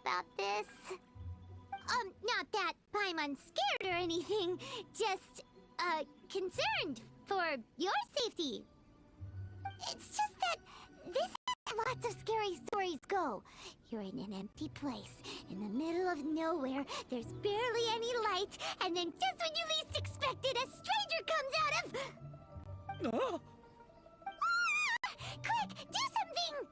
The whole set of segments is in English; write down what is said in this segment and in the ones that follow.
about this. Not that Paimon's scared or anything, just, concerned for your safety. It's just that this is how lots of scary stories go. You're in an empty place, in the middle of nowhere, there's barely any light, and then just when you least expect it, a stranger comes out of... Oh. Ah! Quick, do something!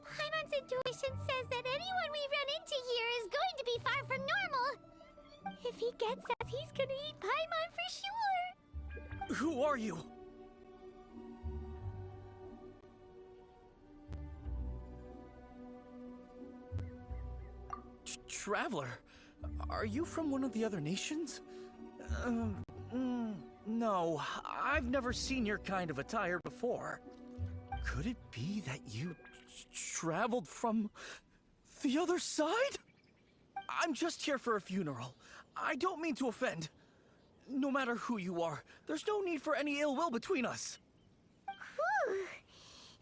Paimon's intuition says that anyone we run into here is going to be far from normal. If he gets us, he's gonna eat Paimon for sure. Who are you? Traveler, are you from one of the other nations? No, I've never seen your kind of attire before. Could it be that you traveled from the other side? I'm just here for a funeral. I don't mean to offend. No matter who you are, there's no need for any ill will between us. Whew.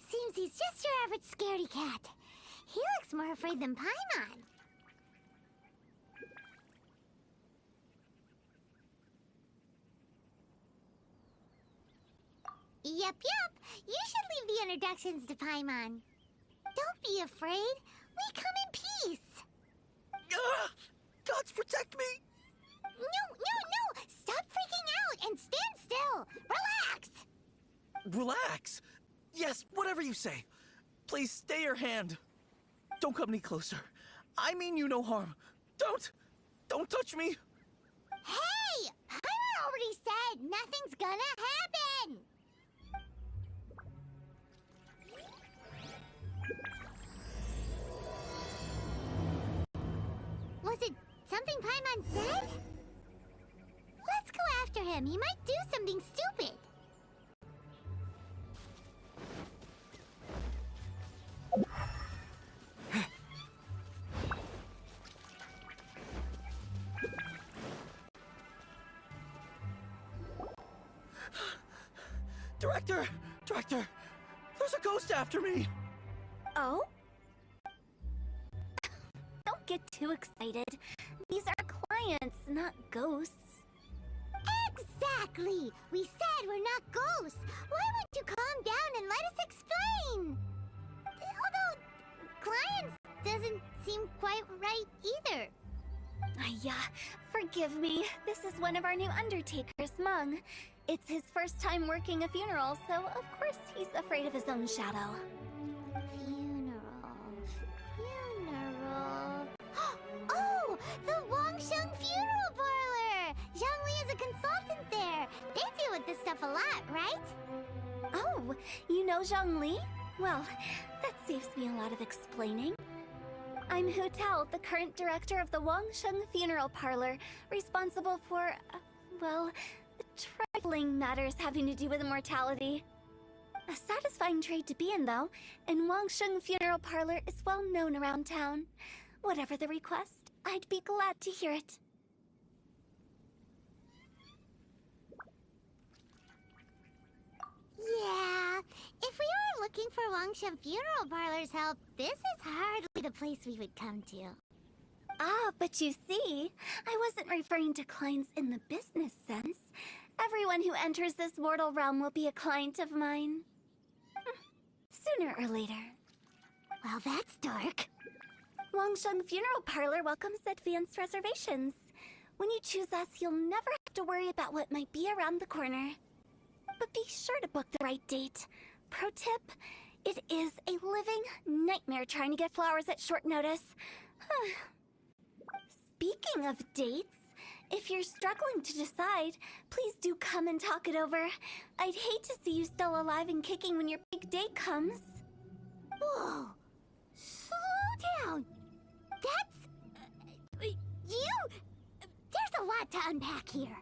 Seems he's just your average scaredy cat. He looks more afraid than Paimon. Yep. You should leave the introductions to Paimon. Don't be afraid. We come in peace. Gods protect me! No! Stop freaking out and stand still. Relax. Relax? Yes, whatever you say. Please stay your hand. Don't come any closer. I mean you no harm. Don't touch me. Hey! Paimon already said nothing's gonna happen. Was it something Paimon said? Let's go after him. He might do something stupid. Director, there's a ghost after me. Oh? Don't get too excited. These are clients, not ghosts. Exactly! We said we're not ghosts. Why won't you calm down and let us explain? Although, clients doesn't seem quite right either. Yeah, forgive me. This is one of our new undertakers, Mung. It's his first time working a funeral, so of course he's afraid of his own shadow. Funeral. Oh! The Wangsheng Funeral Parlor! Zhongli is a consultant there. They deal with this stuff a lot, right? Oh, you know Zhongli? Well, that saves me a lot of explaining. I'm Hu Tao, the current director of the Wangsheng Funeral Parlor, responsible for, well, trifling matters having to do with immortality. A satisfying trade to be in, though, and Wangsheng Funeral Parlor is well known around town. Whatever the request, I'd be glad to hear it. Yeah, if we were looking for Wangsheng Funeral Parlor's help, this is hardly the place we would come to. Ah, but you see, I wasn't referring to clients in the business sense. Everyone who enters this mortal realm will be a client of mine. Sooner or later. Well, that's dark. Wangsheng Funeral Parlor welcomes advanced reservations. When you choose us, you'll never have to worry about what might be around the corner. But be sure to book the right date. Pro tip, it is a living nightmare trying to get flowers at short notice. Speaking of dates, if you're struggling to decide, please do come and talk it over. I'd hate to see you still alive and kicking when your big day comes. Whoa! Slow down! That's... There's a lot to unpack here.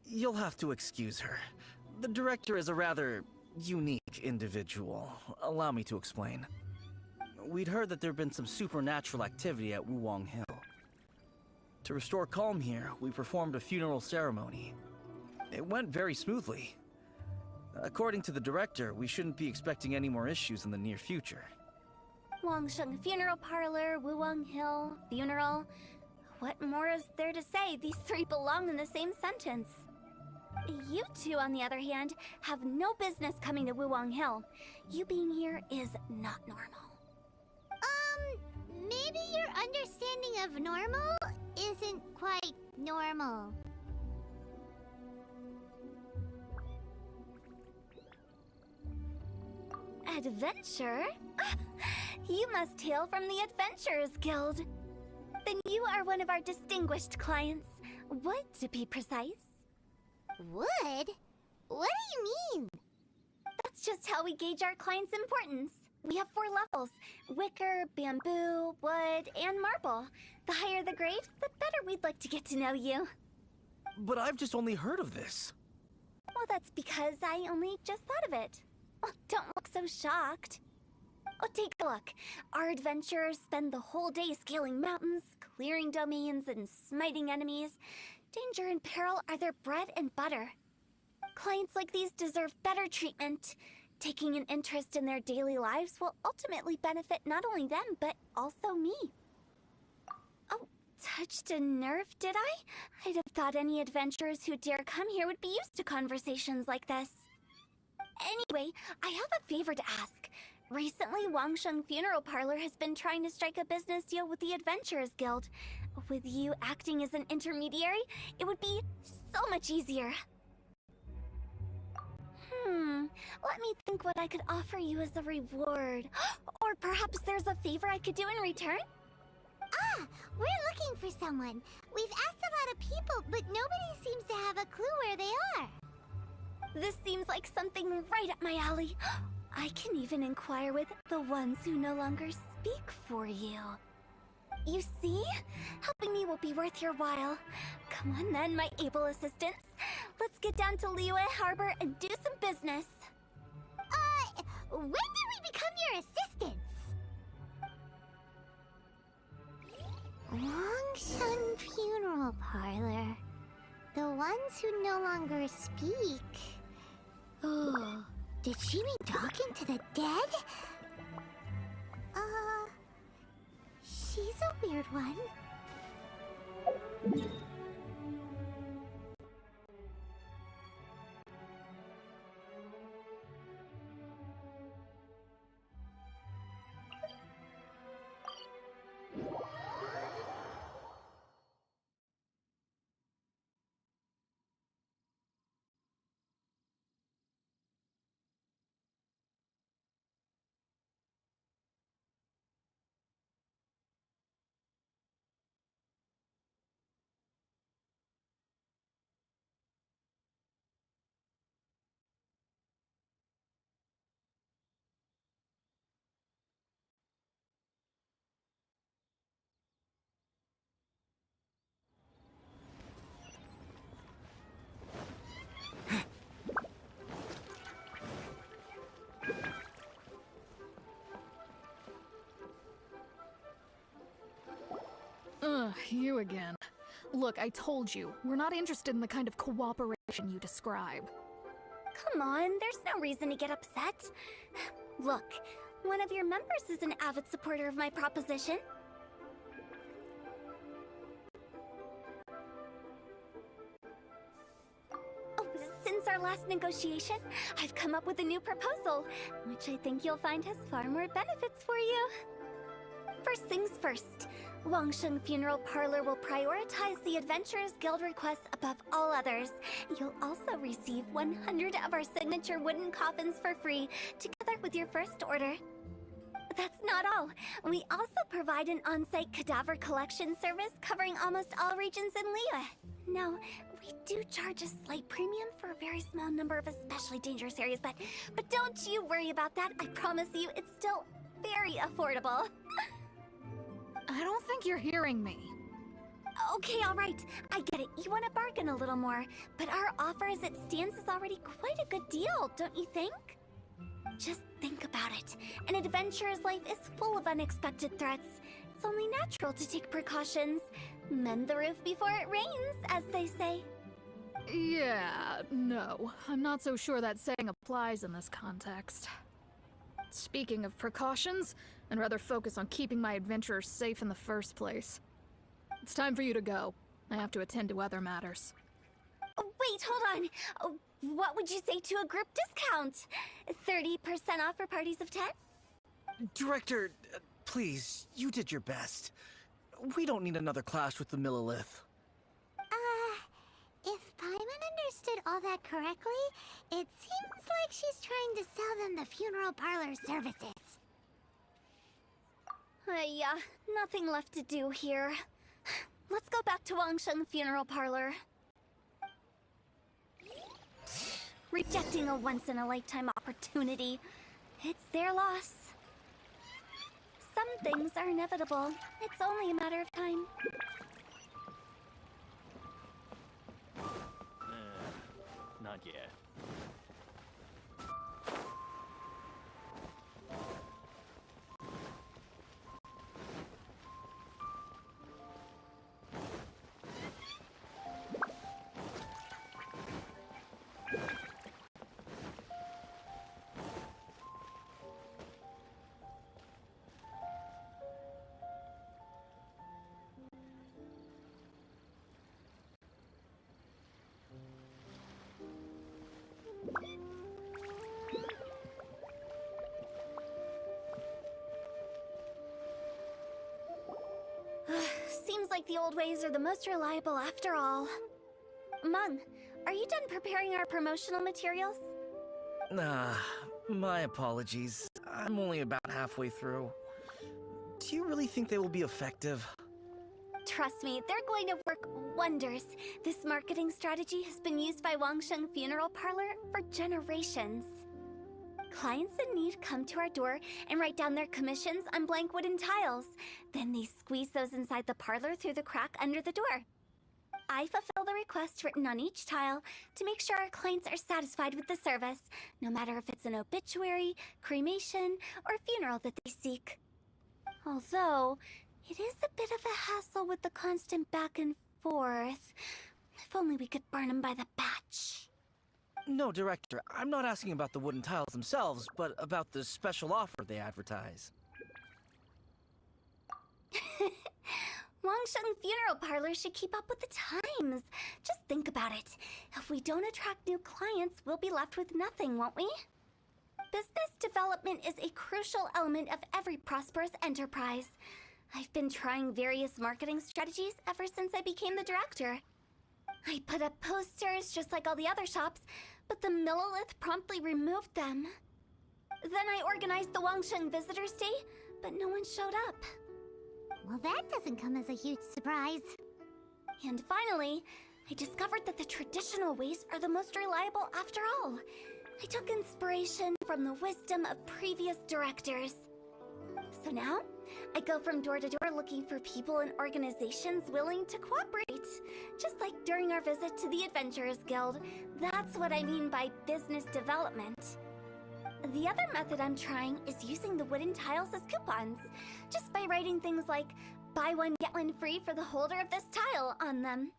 You'll have to excuse her. The director is a rather unique individual. Allow me to explain. we'd heard that there'd been some supernatural activity at Wangsheng Hill. To restore calm here, we performed a funeral ceremony. It went very smoothly. According to the director, we shouldn't be expecting any more issues in the near future. Wangsheng Funeral Parlor, Wangsheng Hill, funeral. What more is there to say? These three belong in the same sentence. You two, on the other hand, have no business coming to Wangsheng Hill. You being here is not normal. Maybe your understanding of normal isn't quite normal. Adventure? You must hail from the Adventurers Guild. Then you are one of our distinguished clients. Wood, to be precise. Wood? What do you mean? That's just how we gauge our clients' importance. We have 4 levels: wicker, bamboo, wood, and marble. The higher the grade, the better we'd like to get to know you. But I've just only heard of this. Well, that's because I only just thought of it. Oh, don't look so shocked. Oh, take a look. Our adventurers spend the whole day scaling mountains, clearing domains, and smiting enemies. Danger and peril are their bread and butter. Clients like these deserve better treatment. Taking an interest in their daily lives will ultimately benefit not only them, but also me. Oh, touched a nerve, did I? I'd have thought any adventurers who dare come here would be used to conversations like this. Anyway, I have a favor to ask. Recently, Wangsheng Funeral Parlor has been trying to strike a business deal with the Adventurers Guild. With you acting as an intermediary, it would be so much easier. Let me think what I could offer you as a reward. Or perhaps there's a favor I could do in return? We're looking for someone. We've asked a lot of people, but nobody seems to have a clue where they are. This seems like something right up my alley. I can even inquire with the ones who no longer speak for you. You see? Helping me will be worth your while. Come on then, my able assistants. Let's get down to Liyue Harbor and do some business. When did we become your assistants? Wangsheng Funeral Parlor. The ones who no longer speak. Oh, did she mean talking to the dead? She's a weird one. You again. Look, I told you, we're not interested in the kind of cooperation you describe. Come on, there's no reason to get upset. Look, one of your members is an avid supporter of my proposition. Oh, since our last negotiation, I've come up with a new proposal, which I think you'll find has far more benefits for you. First things first, Wangsheng Funeral Parlor will prioritize the Adventurers Guild requests above all others. You'll also receive 100 of our signature wooden coffins for free, together with your first order. That's not all. We also provide an on-site cadaver collection service covering almost all regions in Liyue. Now, we do charge a slight premium for a very small number of especially dangerous areas, but don't you worry about that. I promise you, it's still very affordable. I don't think you're hearing me. Okay, all right. I get it. You want to bargain a little more, but our offer as it stands is already quite a good deal, don't you think? Just think about it. An adventurer's life is full of unexpected threats. It's only natural to take precautions. Mend the roof before it rains, as they say. Yeah, no. I'm not so sure that saying applies in this context. Speaking of precautions, I'd rather focus on keeping my adventurers safe in the first place. It's time for you to go. I have to attend to other matters. Oh, wait, hold on. Oh, what would you say to a group discount? 30% off for parties of 10? Director, please, you did your best. We don't need another clash with the Millilith. If Paimon understood all that correctly, it seems like she's trying to sell them the funeral parlor services. Yeah, nothing left to do here. Let's go back to Wangsheng Funeral Parlor. Rejecting a once-in-a-lifetime opportunity. It's their loss. Some things are inevitable. It's only a matter of time. Not yet. Seems like the old ways are the most reliable after all. Mung, are you done preparing our promotional materials? My apologies. I'm only about halfway through. Do you really think they will be effective? Trust me, they're going to work wonders. This marketing strategy has been used by Wangsheng Funeral Parlor for generations. Clients in need come to our door and write down their commissions on blank wooden tiles. Then they squeeze those inside the parlor through the crack under the door. I fulfill the request written on each tile to make sure our clients are satisfied with the service, no matter if it's an obituary, cremation, or funeral that they seek. Although, it is a bit of a hassle with the constant back and forth. If only we could burn them by the batch. No, Director, I'm not asking about the wooden tiles themselves, but about the special offer they advertise. Wangsheng Funeral Parlor should keep up with the times. Just think about it. If we don't attract new clients, we'll be left with nothing, won't we? Business development is a crucial element of every prosperous enterprise. I've been trying various marketing strategies ever since I became the director. I put up posters just like all the other shops, but the Millilith promptly removed them. Then I organized the Wangsheng Visitors Day, but no one showed up. Well, that doesn't come as a huge surprise. And finally, I discovered that the traditional ways are the most reliable after all. I took inspiration from the wisdom of previous directors. So now, I go from door to door looking for people and organizations willing to cooperate. Just like during our visit to the Adventurers Guild. That's what I mean by business development. The other method I'm trying is using the wooden tiles as coupons. Just by writing things like, buy one get one free for the holder of this tile on them.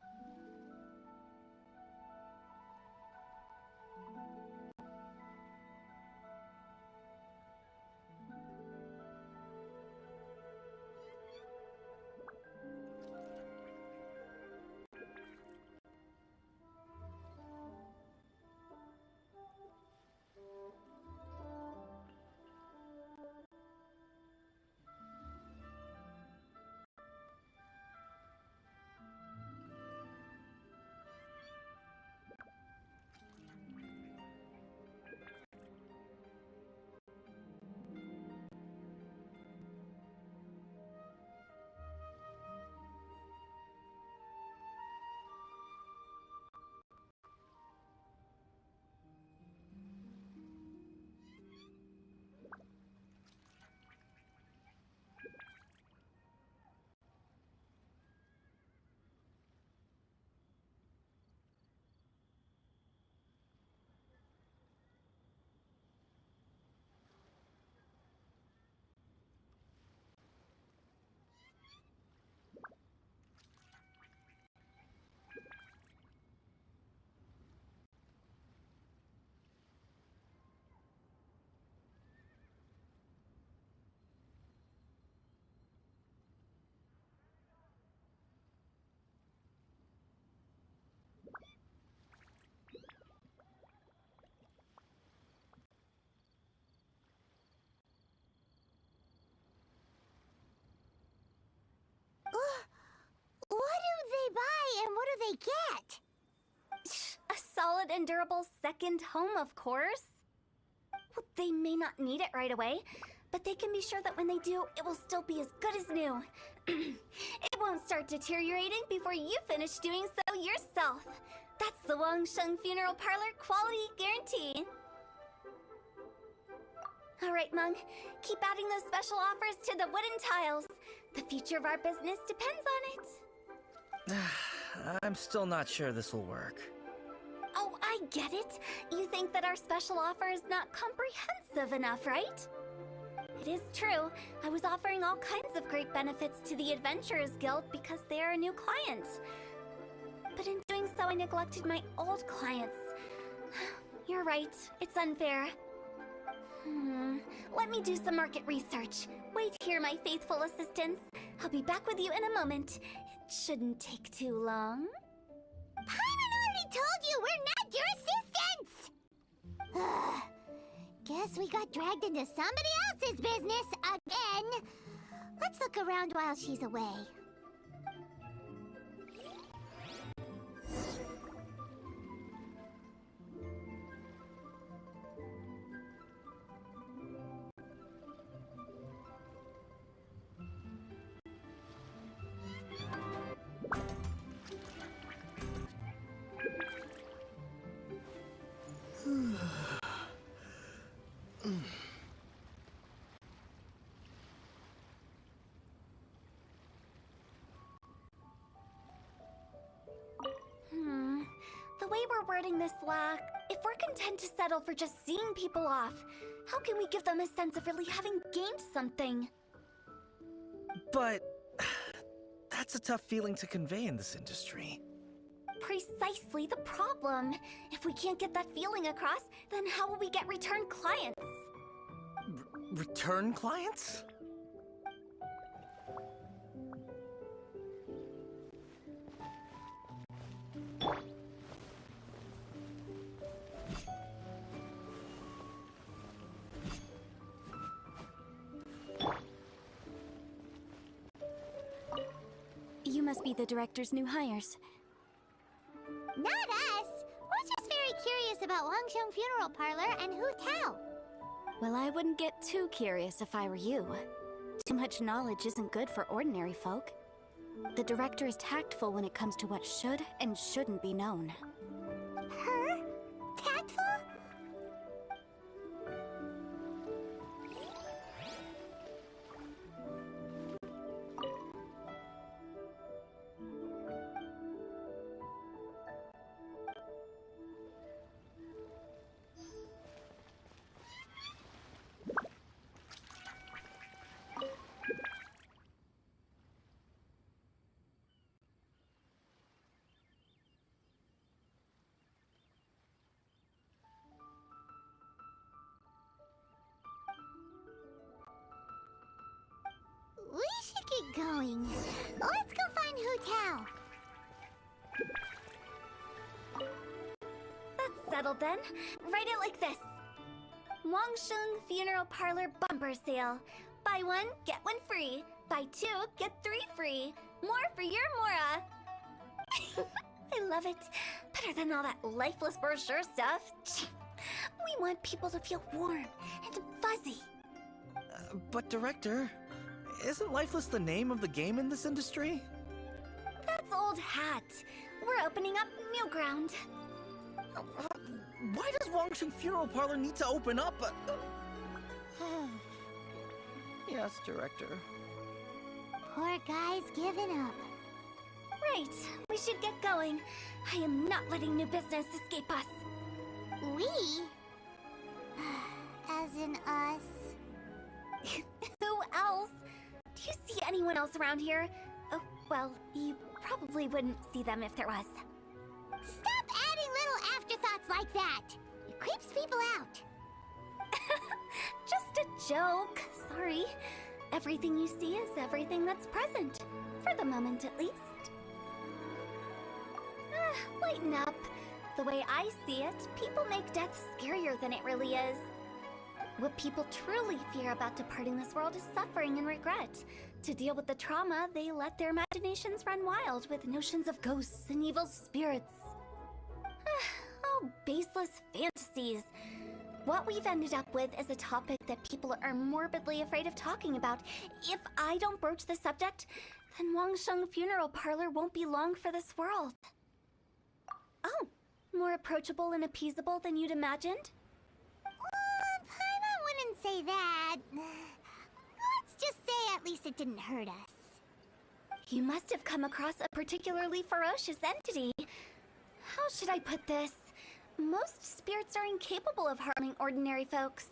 do they get? A solid and durable second home, of course. Well, they may not need it right away, but they can be sure that when they do, it will still be as good as new. It won't start deteriorating before you finish doing so yourself. That's the Wangsheng Funeral Parlor quality guarantee. All right, Mung. Keep adding those special offers to the wooden tiles. The future of our business depends on it. I'm still not sure this will work. Oh, I get it. You think that our special offer is not comprehensive enough, right? It is true. I was offering all kinds of great benefits to the Adventurers Guild because they are a new client. But in doing so, I neglected my old clients. You're right. It's unfair. Let me do some market research. Wait here, my faithful assistants. I'll be back with you in a moment. It shouldn't take too long. Paimon already told you we're not your assistants! Guess we got dragged into somebody else's business again. Let's look around while she's away. The way we're wording this, if we're content to settle for just seeing people off, how can we give them a sense of really having gained something? But that's a tough feeling to convey in this industry. Precisely the problem. If we can't get that feeling across, then how will we get return clients? Return clients? You must be the director's new hires. Not us! We're just very curious about Wangsheng Funeral Parlor and Hu Tao. Well, I wouldn't get too curious if I were you. Too much knowledge isn't good for ordinary folk. The director is tactful when it comes to what should and shouldn't be known. Her? Tactful? We should get going. Let's go find Hu Tao. That's settled then. Write it like this. Wangsheng Funeral Parlor bumper sale. Buy one, get one free. Buy two, get three free. More for your Mora. I love it. Better than all that lifeless brochure stuff. We want people to feel warm and fuzzy. But Director, isn't Lifeless the name of the game in this industry? That's old hat. We're opening up new ground. Why does Wangsheng Funeral Parlor need to open up? Yes, Director. Poor guy's given up. Right. We should get going. I am not letting new business escape us. We? As in us. Who else? Do you see anyone else around here? Oh, well, you probably wouldn't see them if there was. Stop adding little afterthoughts like that. It creeps people out. Just a joke. Sorry. Everything you see is everything that's present. For the moment, at least. Lighten up. The way I see it, people make death scarier than it really is. What people truly fear about departing this world is suffering and regret. To deal with the trauma, they let their imaginations run wild with notions of ghosts and evil spirits. Oh, baseless fantasies. What we've ended up with is a topic that people are morbidly afraid of talking about. If I don't broach the subject, then Wangsheng Funeral Parlor won't be long for this world. Oh, more approachable and appeasable than you'd imagined? Paimon wouldn't say that. Let's just say at least it didn't hurt us. You must have come across a particularly ferocious entity. How should I put this? Most spirits are incapable of harming ordinary folks.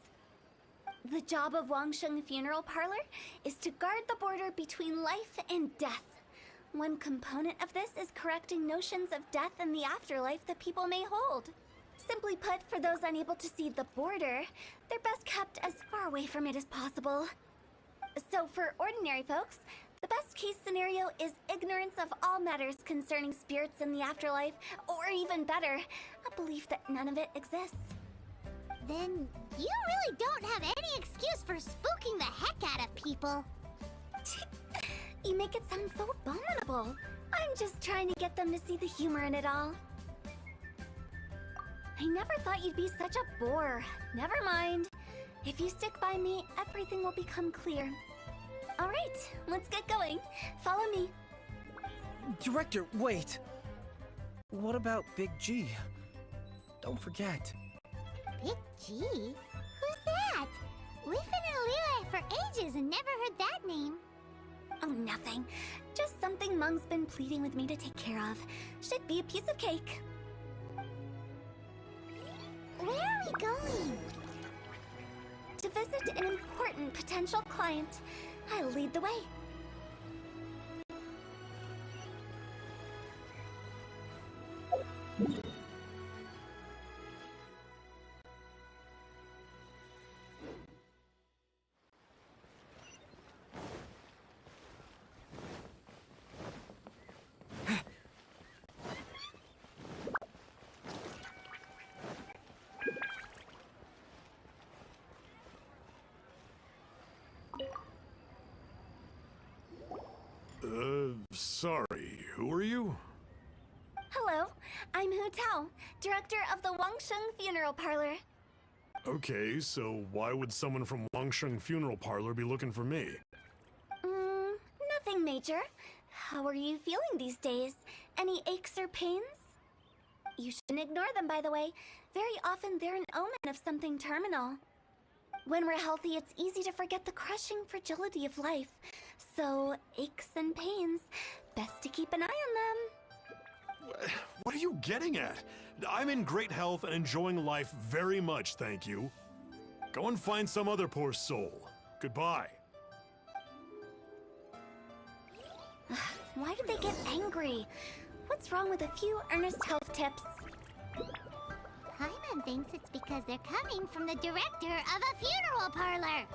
The job of Wangsheng Funeral Parlor is to guard the border between life and death. One component of this is correcting notions of death and the afterlife that people may hold. Simply put, for those unable to see the border, they're best kept as far away from it as possible. So for ordinary folks, the best case scenario is ignorance of all matters concerning spirits in the afterlife, or even better, a belief that none of it exists. Then you really don't have any excuse for spooking the heck out of people. You make it sound so abominable. I'm just trying to get them to see the humor in it all. I never thought you'd be such a bore. Never mind. If you stick by me, everything will become clear. All right, let's get going. Follow me. Director, wait. What about Big G? Don't forget. Big G? Who's that? We've been in Liyue for ages and never heard that name. Oh, nothing. Just something Mung's been pleading with me to take care of. Should be a piece of cake. Where are we going? To visit an important potential client. I'll lead the way. Sorry, who are you? Hello, I'm Hu Tao, director of the Wangsheng Funeral Parlor. Okay, so why would someone from Wangsheng Funeral Parlor be looking for me? Nothing major. How are you feeling these days? Any aches or pains? You shouldn't ignore them, by the way. Very often they're an omen of something terminal. When we're healthy, it's easy to forget the crushing fragility of life. So, aches and pains, best to keep an eye on them. What are you getting at? I'm in great health and enjoying life very much, thank you. Go and find some other poor soul. Goodbye. Why do they get angry? What's wrong with a few earnest health tips? Paimon thinks it's because they're coming from the director of a funeral parlor.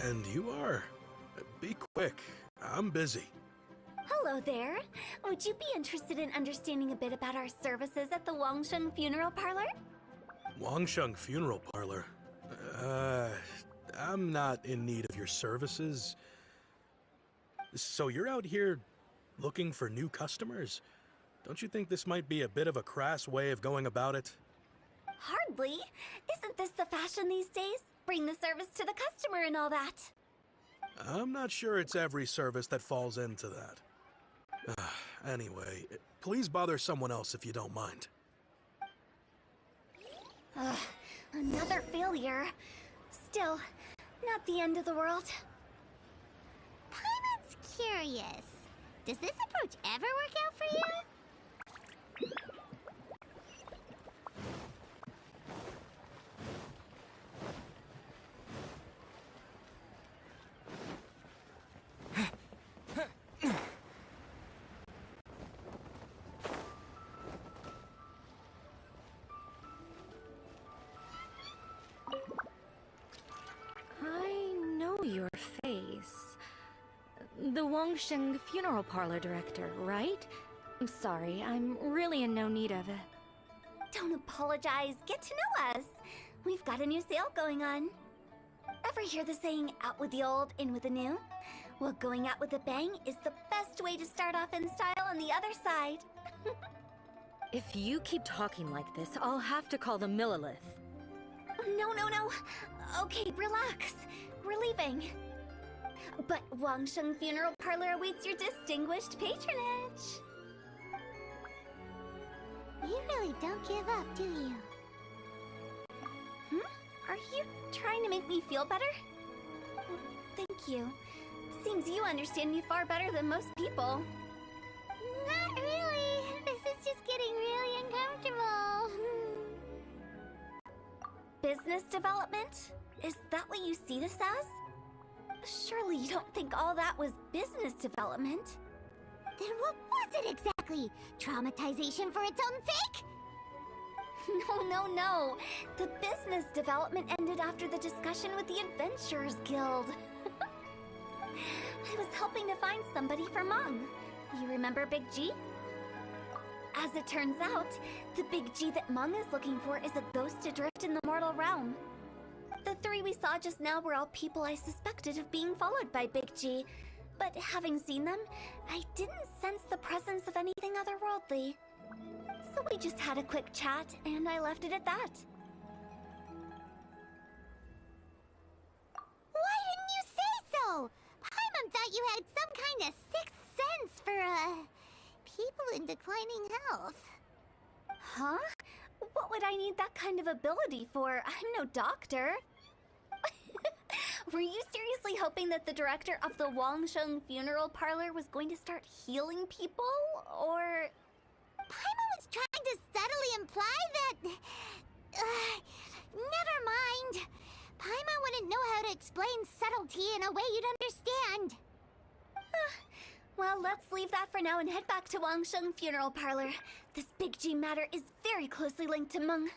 And you are? Be quick. I'm busy. Hello there. Would you be interested in understanding a bit about our services at the Wangsheng Funeral Parlor? Wangsheng Funeral Parlor? I'm not in need of your services. So you're out here looking for new customers? Don't you think this might be a bit of a crass way of going about it? Hardly. Isn't this the fashion these days? Bring the service to the customer and all that. I'm not sure it's every service that falls into that. Anyway, please bother someone else if you don't mind. Another failure. Still, Not the end of the world. Paimon's curious. Does this approach ever work out for you? I know your face. The Wangsheng Funeral Parlor director, right? I'm sorry, I'm really in no need of it. Don't apologize. Get to know us. We've got a new sale going on. Ever hear the saying, out with the old, in with the new? Well, going out with a bang is the best way to start off in style on the other side. If you keep talking like this, I'll have to call the Millilith. No, no, no. Okay, relax. We're leaving. But Wangsheng Funeral Parlor awaits your distinguished patronage. You really don't give up, do you? Are you trying to make me feel better? Well, thank you. Seems you understand me far better than most people. Not really. This is just getting really uncomfortable. Business development? Is that what you see this as? Surely you don't think all that was business development? Then what was it exactly? Traumatization for its own sake? No, no, no. The business development ended after the discussion with the Adventurers Guild. I was helping to find somebody for Mung. You remember Big G? As it turns out, the Big G that Mung is looking for is a ghost adrift in the mortal realm. The three we saw just now were all people I suspected of being followed by Big G, but having seen them, I didn't sense the presence of anything otherworldly. So we just had a quick chat, and I left it at that. Why didn't you say so? Paimon thought you had some kind of sixth sense for, people in declining health. Huh? What would I need that kind of ability for? I'm no doctor. Were you seriously hoping that the director of the Wangsheng Funeral Parlor was going to start healing people, or...? Paimon was trying to subtly imply that... never mind. Paimon wouldn't know how to explain subtlety in a way you'd understand. Well, let's leave that for now and head back to Wangsheng Funeral Parlor. This Big G matter is very closely linked to Mung.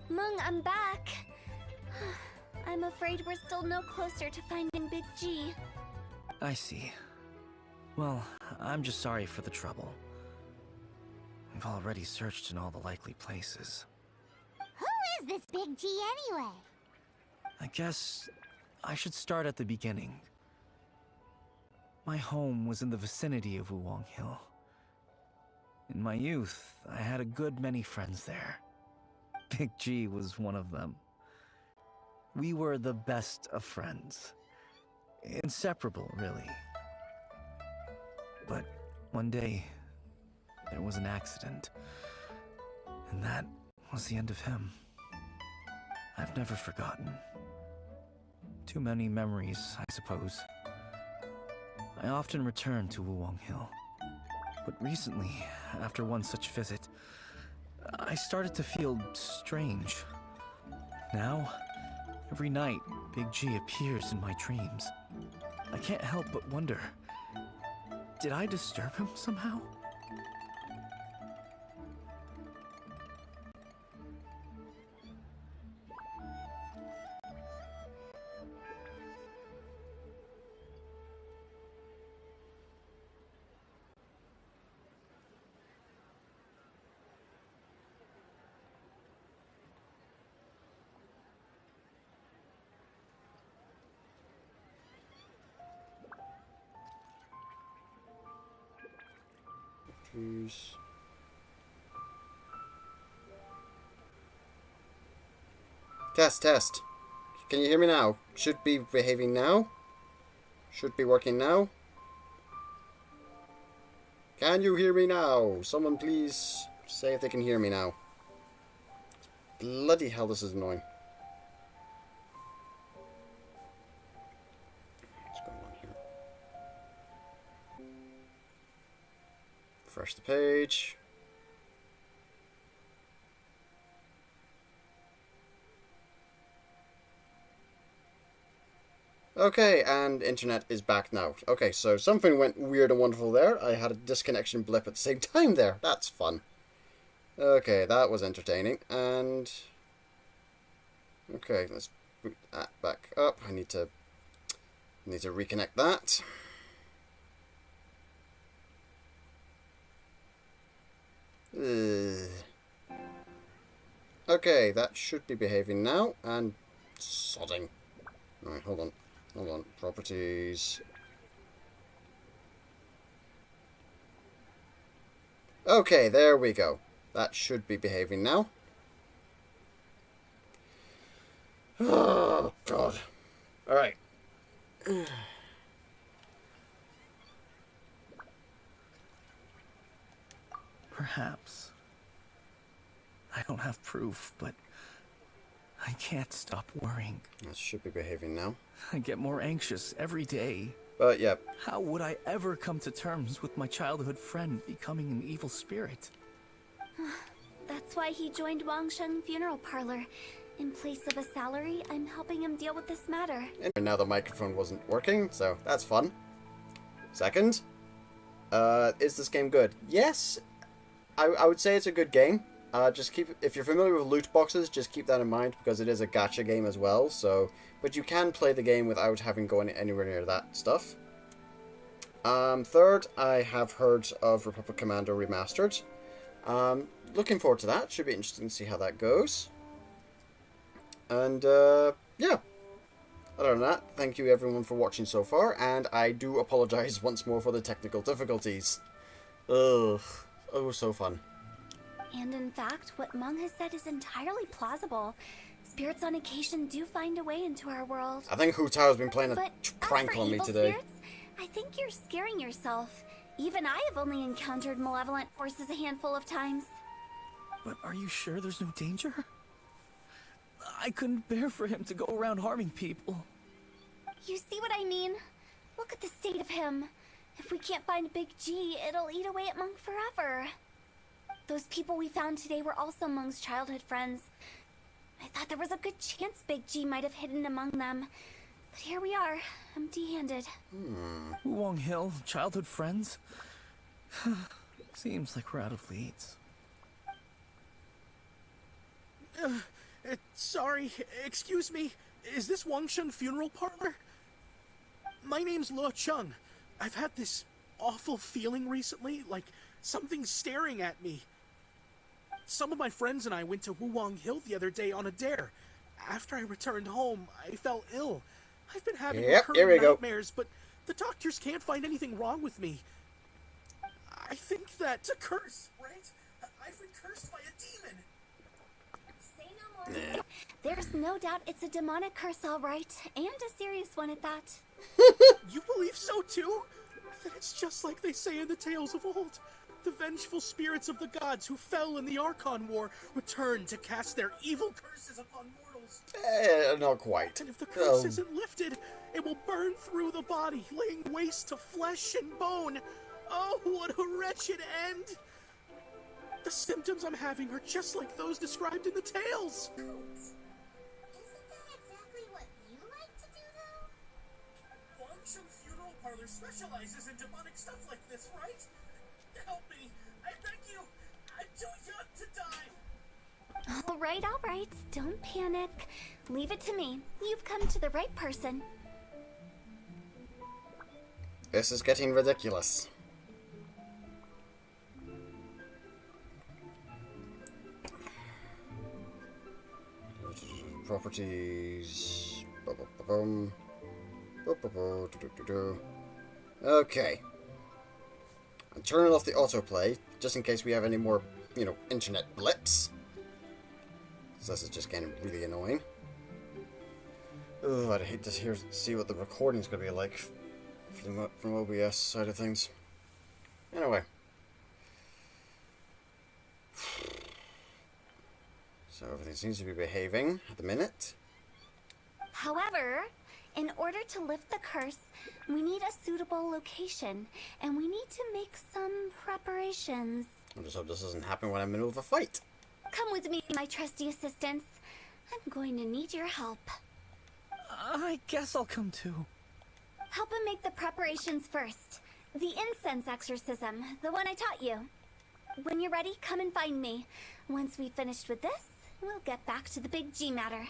Mung, I'm back. I'm afraid we're still no closer to finding Big G. I see. Well, I'm just sorry for the trouble. We've already searched in all the likely places. Who is this Big G anyway? I guess I should start at the beginning. My home was in the vicinity of Wuwang Hill. In my youth, I had a good many friends there. Big G was one of them. We were the best of friends. Inseparable, really. But one day, there was an accident. And that was the end of him. I've never forgotten. Too many memories, I suppose. I often return to Wuwang Hill. But recently, after one such visit, I started to feel strange. Now, every night, Big G appears in my dreams. I can't help but wonder, did I disturb him somehow? Please. Test, test. Can you hear me now? Should be behaving now. Should be working now. Can you hear me now? Someone please say if they can hear me now. Bloody hell, this is annoying. What's going on here? Refresh the page. Okay, and internet is back now. Okay, so something went weird and wonderful there. I had a disconnection blip at the same time there. That's fun. Okay, that was entertaining. And okay, let's boot that back up. I need to reconnect that. Okay, that should be behaving now. And sodding. Alright, hold on. Hold on. Properties. Okay, there we go. That should be behaving now. Oh, God. Alright. Perhaps. I don't have proof, but I can't stop worrying. That should be behaving now. I get more anxious every day. But, yeah. How would I ever come to terms with my childhood friend becoming an evil spirit? That's why he joined Wangsheng Funeral Parlor. In place of a salary, I'm helping him deal with this matter. And now the microphone wasn't working, so that's fun. Second. Is this game good? Yes. I would say it's a good game. Just if you're familiar with loot boxes, just keep that in mind because it is a gacha game as well. So, but you can play the game without having going anywhere near that stuff. Third, I have heard of Republic Commando Remastered. Looking forward to that. Should be interesting to see how that goes. And yeah. Other than that, thank you everyone for watching so far, and I do apologize once more for the technical difficulties. Ugh. Oh, so fun. And in fact, what Meng has said is entirely plausible. Spirits on occasion do find a way into our world. I think Hu Tao has been playing a But prank as for on me evil today. Spirits, I think you're scaring yourself. Even I have only encountered malevolent forces a handful of times. But are you sure there's no danger? I couldn't bear for him to go around harming people. You see what I mean? Look at the state of him. If we can't find Big G, it'll eat away at Meng forever. Those people we found today were also Meng's childhood friends. I thought there was a good chance Big G might have hidden among them. But here we are, empty-handed. Wang Hill, childhood friends? Seems like we're out of leads. Sorry, excuse me. Is this Wangsheng Funeral Parlor? My name's Le Chung. I've had this awful feeling recently, like something's staring at me. Some of my friends and I went to Wuwang Hill the other day on a dare. After I returned home, I fell ill. I've been having recurring nightmares, but the doctors can't find anything wrong with me. I think that's a curse, right? I've been cursed by a demon. Say no more. There's no doubt it's a demonic curse, all right, and a serious one at that. You believe so too? Then it's just like they say in the tales of old. The vengeful spirits of the gods who fell in the Archon War return to cast their evil curses upon mortals. Not quite. And if the curse isn't lifted, it will burn through the body, laying waste to flesh and bone. Oh, what a wretched end! The symptoms I'm having are just like those described in the tales. Isn't that exactly what you like to do, though? Wangsheng Funeral Parlor specializes in demonic stuff like this, right? Help me! I beg you! I'm too young to die! All right, don't panic. Leave it to me. You've come to the right person. This is getting ridiculous. Properties. Okay. turning off the autoplay, just in case we have any more, internet blips. So this is just getting really annoying. Oh, I'd hate to see what the recording's going to be like from OBS side of things. Anyway. So everything seems to be behaving at the minute. However, in order to lift the curse, we need a suitable location, and we need to make some preparations. I just hope this doesn't happen when I'm in the middle of a fight. Come with me, my trusty assistants. I'm going to need your help. I guess I'll come too. Help him make the preparations first. The incense exorcism, the one I taught you. When you're ready, come and find me. Once we've finished with this, we'll get back to the big G matter.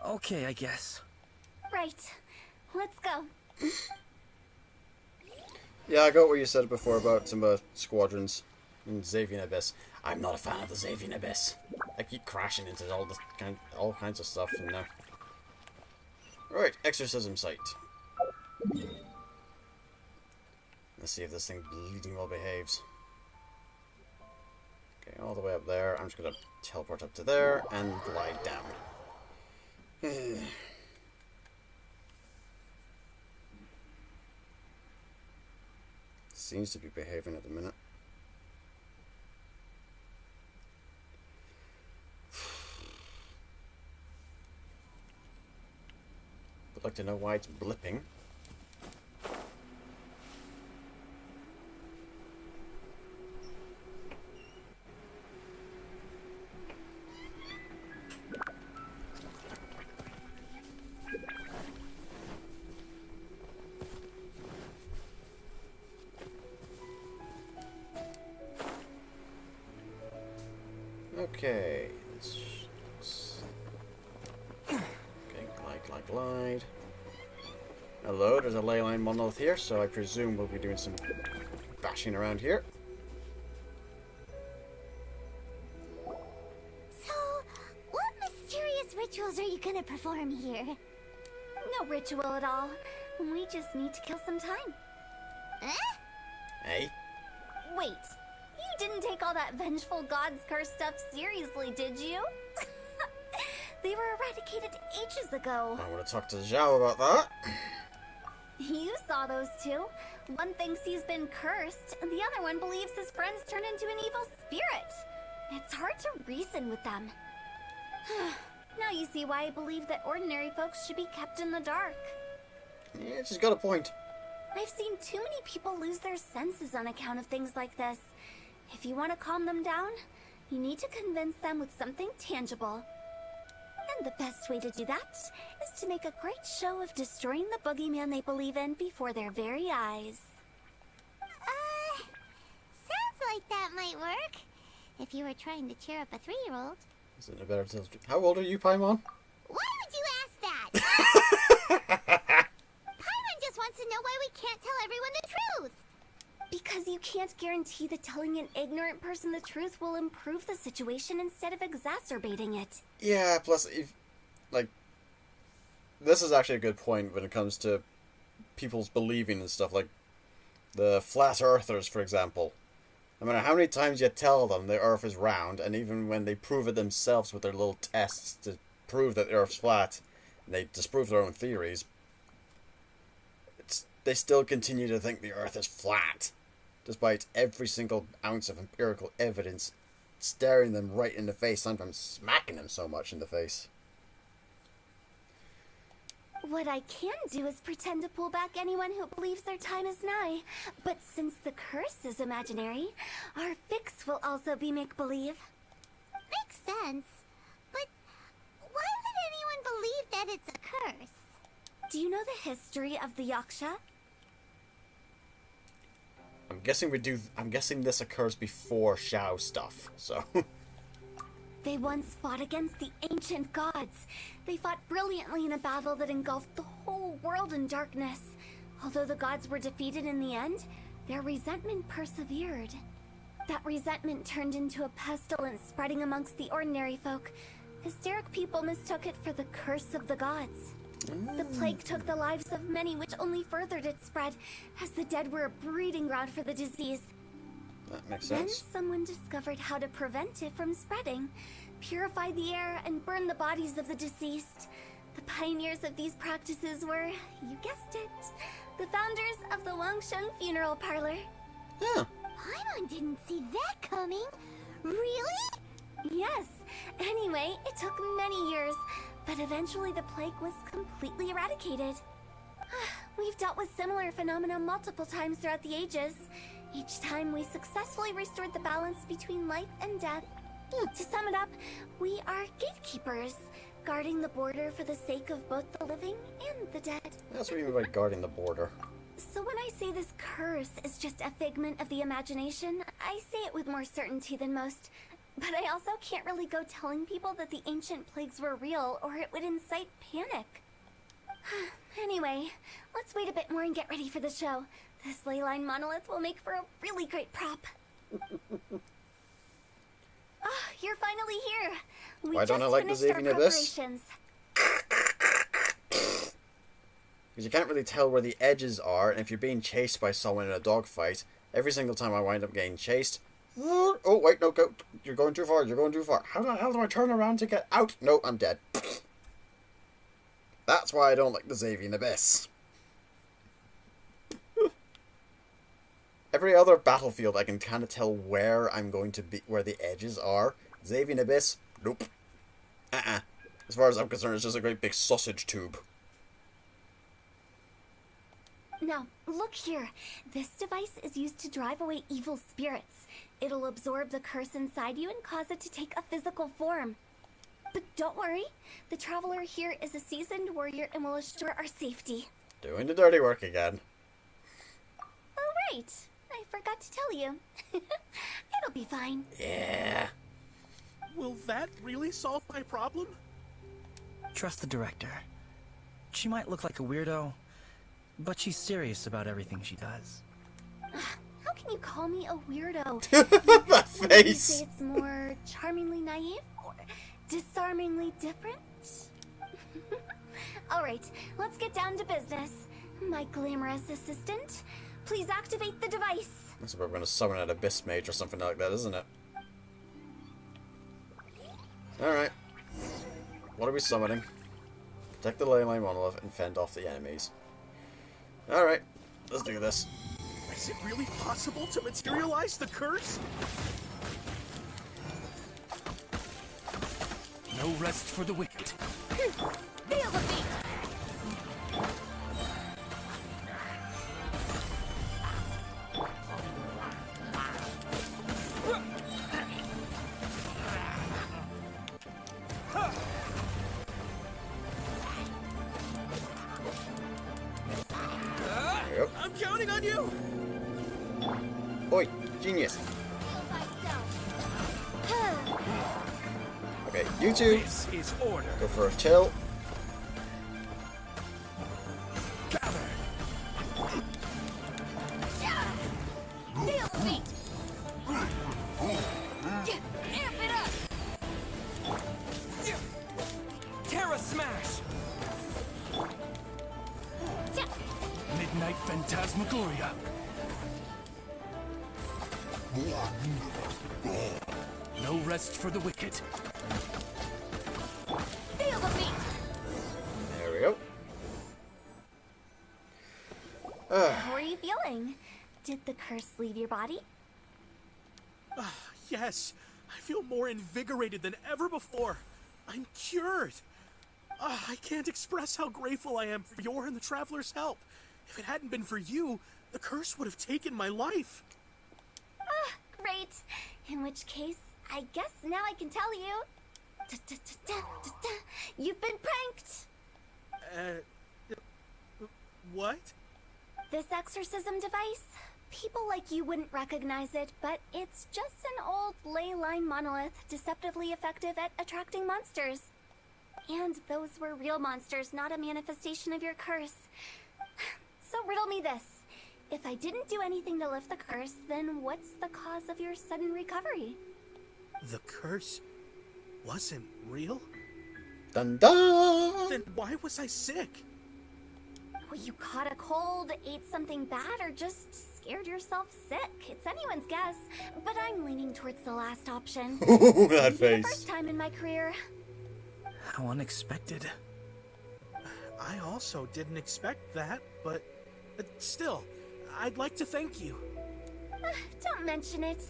Okay, I guess. Right. Let's go. Yeah, I got what you said before about some squadrons in Xavian Abyss. I'm not a fan of the Xavian Abyss. I keep crashing into all kinds of stuff in there. Right, exorcism site. Let's see if this thing bleeding well behaves. Okay, all the way up there. I'm just gonna teleport up to there and glide down. Seems to be behaving at the minute. Would like to know why it's blipping. Okay. Okay, glide. Hello, there's a ley line monolith here, so I presume we'll be doing some bashing around here. So, what mysterious rituals are you gonna perform here? No ritual at all. We just need to kill some time. Hey? Wait. You didn't take all that vengeful God's curse stuff seriously, did you? They were eradicated ages ago. I want to talk to Zhao about that. You saw those two. One thinks he's been cursed, and the other one believes his friends turned into an evil spirit. It's hard to reason with them. Now you see why I believe that ordinary folks should be kept in the dark. Yeah, she's got a point. I've seen too many people lose their senses on account of things like this. If you want to calm them down, you need to convince them with something tangible. And the best way to do that is to make a great show of destroying the boogeyman they believe in before their very eyes. Sounds like that might work. If you were trying to cheer up a 3-year-old. Isn't it better to... How old are you, Paimon? Why would you ask that? Paimon just wants to know why we can't tell everyone the truth. Because you can't guarantee that telling an ignorant person the truth will improve the situation instead of exacerbating it. Yeah, plus, if, this is actually a good point when it comes to people's believing and stuff, like the flat earthers, for example. No matter how many times you tell them the earth is round, and even when they prove it themselves with their little tests to prove that the earth's flat, and they disprove their own theories, they still continue to think the earth is flat, despite every single ounce of empirical evidence staring them right in the face, sometimes smacking them so much in the face. What I can do is pretend to pull back anyone who believes their time is nigh. But since the curse is imaginary, our fix will also be make-believe. Makes sense. But why would anyone believe that it's a curse? Do you know the history of the Yaksha? I'm guessing this occurs before Xiao stuff, so... They once fought against the ancient gods. They fought brilliantly in a battle that engulfed the whole world in darkness. Although the gods were defeated in the end, their resentment persevered. That resentment turned into a pestilence spreading amongst the ordinary folk. Hysteric people mistook it for the curse of the gods. The plague took the lives of many, which only furthered its spread, as the dead were a breeding ground for the disease. That makes Then sense. someone discovered how to prevent it from spreading, purify the air, and burn the bodies of the deceased. The pioneers of these practices were, you guessed it, the founders of the Wangsheng Funeral Parlor. Yeah. Paimon didn't see that coming. Really? Yes. Anyway, it took many years, but eventually the plague was completely eradicated. We've dealt with similar phenomena multiple times throughout the ages. Each time we successfully restored the balance between life and death. To sum it up, we are gatekeepers, guarding the border for the sake of both the living and the dead. That's what you mean by guarding the border. So when I say this curse is just a figment of the imagination, I say it with more certainty than most. But I also can't really go telling people that the ancient plagues were real, or it would incite panic. Anyway, let's wait a bit more and get ready for the show. This ley line monolith will make for a really great prop. Oh, you're finally here. We Why don't I like the just finished Xavian our Abyss? preparations. Because you can't really tell where the edges are, and if you're being chased by someone in a dogfight, every single time I wind up getting chased... Oh, wait, no, go. You're going too far, you're going too far. How the hell do I turn around to get out? No, I'm dead. That's why I don't like the Xavian Abyss. Every other battlefield I can kind of tell where I'm going to be, where the edges are. Xavian Abyss, nope. As far as I'm concerned, it's just a great big sausage tube. Now, look here. This device is used to drive away evil spirits. It'll absorb the curse inside you and cause it to take a physical form. But don't worry, the traveler here is a seasoned warrior and will assure our safety. Doing the dirty work again. Oh, right. I forgot to tell you. It'll be fine. Yeah. Will that really solve my problem? Trust the director. She might look like a weirdo, but she's serious about everything she does. How can you call me a weirdo? That Would you face! say it's more charmingly naive or disarmingly different? Alright, let's get down to business. My glamorous assistant, please activate the device. That's where we're going to summon an Abyss Mage or something like that, isn't it? Alright. What are we summoning? Protect the ley line monolith and fend off the enemies. Alright, let's do this. Is it really possible to materialize the curse? No rest for the wicked. Feel the beat! Yep. I'm counting on you! Oi, genius. Okay, you two, This is order. go for a chill. Gather. Feel the beat! Amp it up! Terra Smash. Midnight Phantasmagoria. No rest for the wicked. Feel the beat! There we go. How are you feeling? Did the curse leave your body? Yes, I feel more invigorated than ever before. I'm cured. I can't express how grateful I am for your and the Traveler's help. If it hadn't been for you, the curse would have taken my life. Great. In which case, I guess now I can tell you. You've been pranked! What? This exorcism device? People like you wouldn't recognize it, but it's just an old ley line monolith deceptively effective at attracting monsters. And those were real monsters, not a manifestation of your curse. So riddle me this. If I didn't do anything to lift the curse, then what's the cause of your sudden recovery? The curse wasn't real? Dun dun! Then why was I sick? Well, you caught a cold, ate something bad, or just scared yourself sick. It's anyone's guess, but I'm leaning towards the last option. Ooh, that Maybe face. the first time in my career. How unexpected. I also didn't expect that, but still, I'd like to thank you. Don't mention it.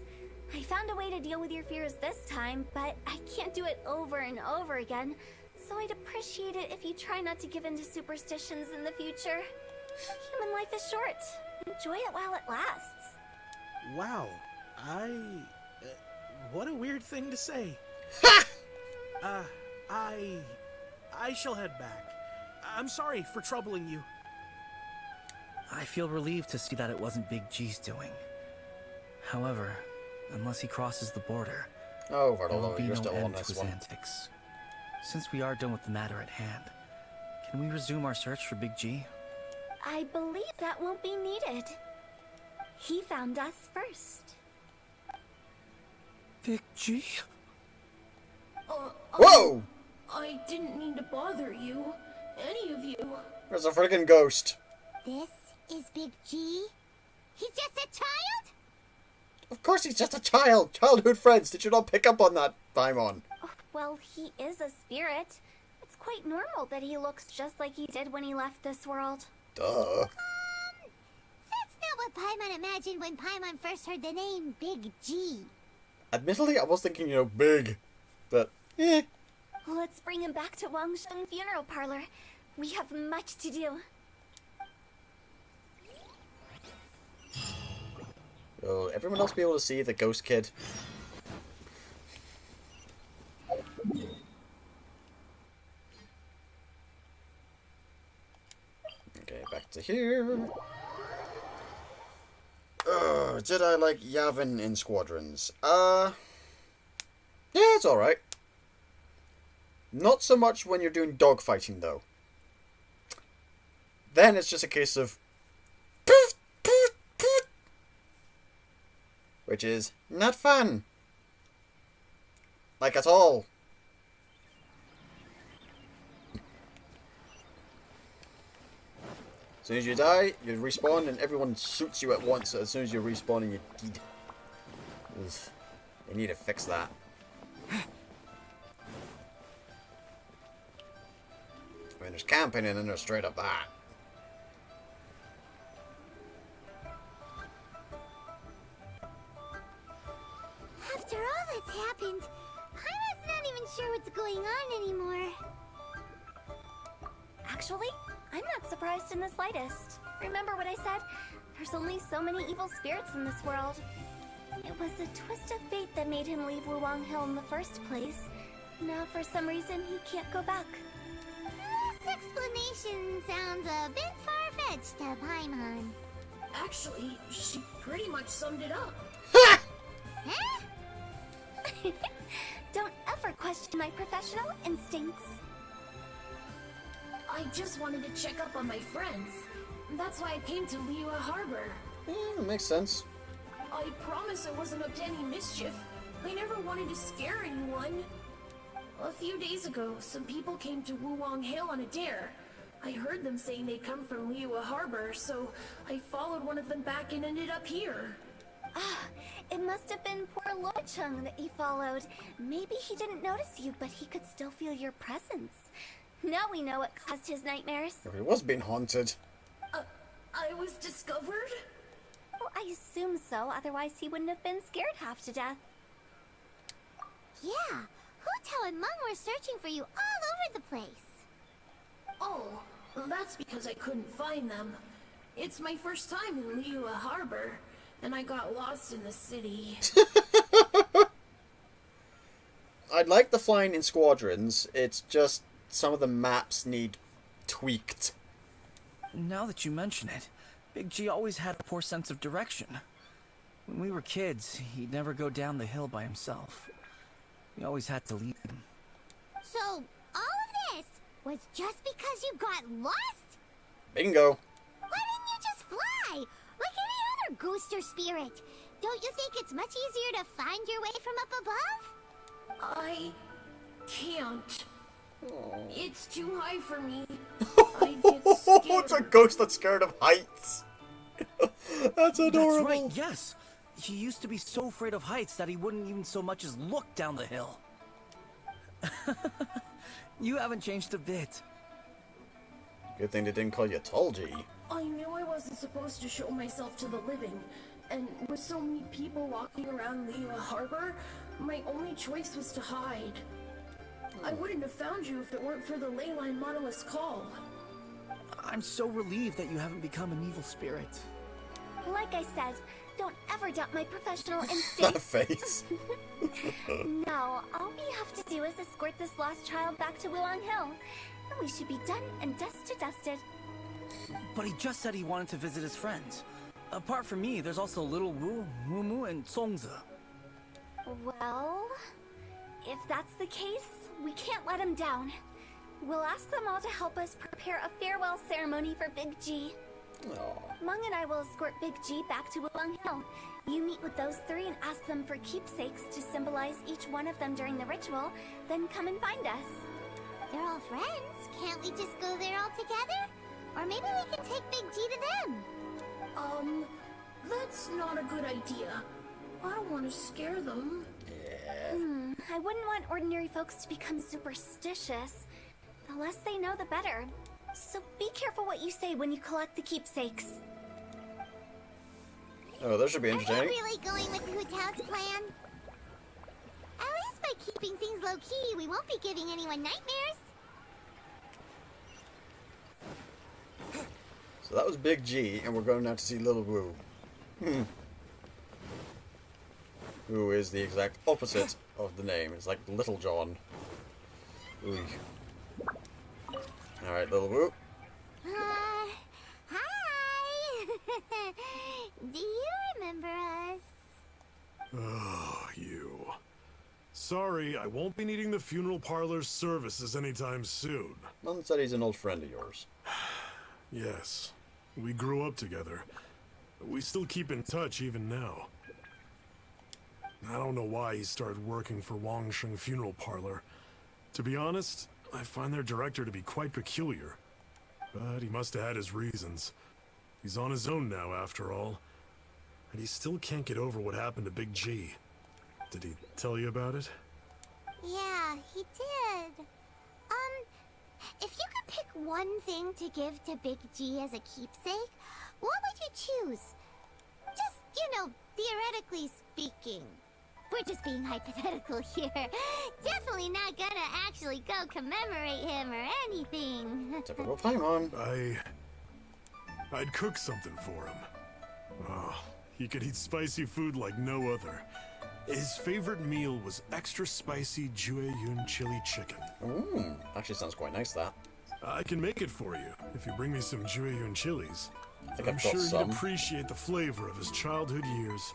I found a way to deal with your fears this time, but I can't do it over and over again. So I'd appreciate it if you try not to give in to superstitions in the future. Human life is short. Enjoy it while it lasts. Wow, what a weird thing to say. I shall head back. I'm sorry for troubling you. I feel relieved to see that it wasn't Big G's doing. However, unless he crosses the border, Oh, there will Vertolo, be you're no still on end to this his one. antics. Since we are done with the matter at hand, can we resume our search for Big G? I believe that won't be needed. He found us first. Big G? Whoa! I didn't mean to bother you. Any of you. There's a friggin' ghost. This is Big G? He's just a child? Of course he's just a child. Childhood friends. Did you not pick up on that, Paimon? Oh, well, he is a spirit. It's quite normal that he looks just like he did when he left this world. Duh. That's not what Paimon imagined when Paimon first heard the name Big G. Admittedly, I was thinking, big. But, eh. Let's bring him back to Wangsheng Funeral Parlor. We have much to do. Will everyone else be able to see the ghost kid? Okay, back to here. Did I like Yavin in Squadrons? Yeah, it's alright. Not so much when you're doing dogfighting, though. Then it's just a case of... which is not fun. Like, at all. As soon as you die, you respawn and everyone shoots you at once as soon as you respawn and you're dead. Ugh. They need to fix that. I mean, there's camping and then there's straight up that. After all that's happened, Paimon's not even sure what's going on anymore. Actually, I'm not surprised in the slightest. Remember what I said? There's only so many evil spirits in this world. It was a twist of fate that made him leave Wuwang Hill in the first place. Now, for some reason, he can't go back. This explanation sounds a bit far-fetched to Paimon. Actually, she pretty much summed it up. Huh? Don't ever question my professional instincts. I just wanted to check up on my friends. That's why I came to Liyue Harbor. Yeah, that makes sense. I promise I wasn't up to any mischief. I never wanted to scare anyone. A few days ago, some people came to Wuwang Hill on a dare. I heard them saying they'd come from Liyue Harbor, so I followed one of them back and ended up here. Ah, it must have been poor Luocheng that you followed. Maybe he didn't notice you, but he could still feel your presence. Now we know what caused his nightmares. If he was being haunted. I was discovered? Well, I assume so, otherwise he wouldn't have been scared half to death. Yeah, Hu Tao and Meng were searching for you all over the place. Oh, that's because I couldn't find them. It's my first time in Liyue Harbor, and I got lost in the city. I'd like the flying in Squadrons, it's just some of the maps need tweaked. Now that you mention it, Big G always had a poor sense of direction. When we were kids, he'd never go down the hill by himself. We always had to lead him. So, all of this was just because you got lost? Bingo. Why didn't you just fly? Like any other ghost or spirit? Don't you think it's much easier to find your way from up above? I can't. It's too high for me. I get scared. It's a ghost that's scared of heights. That's adorable. That's right, yes. He used to be so afraid of heights that he wouldn't even so much as look down the hill. You haven't changed a bit. Good thing they didn't call you Tall G. I knew I wasn't supposed to show myself to the living, and with so many people walking around Liyue Harbor, my only choice was to hide. I wouldn't have found you if it weren't for the Leyline Monolith's call. I'm so relieved that you haven't become an evil spirit. Like I said, don't ever doubt my professional That instincts. face. Now, all we have to do is escort this lost child back to Wulong Hill. And we should be done and dusted. But he just said he wanted to visit his friends. Apart from me, there's also Little Wu, Mumu, and Songze. Well, if that's the case, we can't let him down. We'll ask them all to help us prepare a farewell ceremony for Big G. Aw. Mung and I will escort Big G back to Wulong Hill. You meet with those three and ask them for keepsakes to symbolize each one of them during the ritual, then come and find us. They're all friends. Can't we just go there all together? Or maybe we can take Big G to them. That's not a good idea. I don't want to scare them. I wouldn't want ordinary folks to become superstitious. The less they know, the better. So be careful what you say when you collect the keepsakes. Oh, that should be Are they entertaining. really going with Hu Tao's plan? At least by keeping things low-key, we won't be giving anyone nightmares. So that was Big G, and we're going now to see Little Wu. Who is the exact opposite of the name. It's like Little John. Ooh. Alright, Little Wu. Hi! Do you remember us? Oh, you. Sorry, I won't be needing the funeral parlor's services anytime soon. Mum said he's an old friend of yours. Yes, we grew up together. We still keep in touch even now. I don't know why he started working for Wangsheng Funeral Parlor. To be honest, I find their director to be quite peculiar. But he must have had his reasons. He's on his own now, after all. And he still can't get over what happened to Big G. Did he tell you about it? Yeah, he did. If you could pick one thing to give to Big G as a keepsake, what would you choose? Just, theoretically speaking. We're just being hypothetical here. Definitely not gonna actually go commemorate him or anything. Typical Paimon. I'd cook something for him. Oh, he could eat spicy food like no other. His favorite meal was extra spicy Jueyun chili chicken. Ooh, actually sounds quite nice, that. I can make it for you if you bring me some Jueyun chilies. think I'm I've got sure some. you'd appreciate the flavor of his childhood years.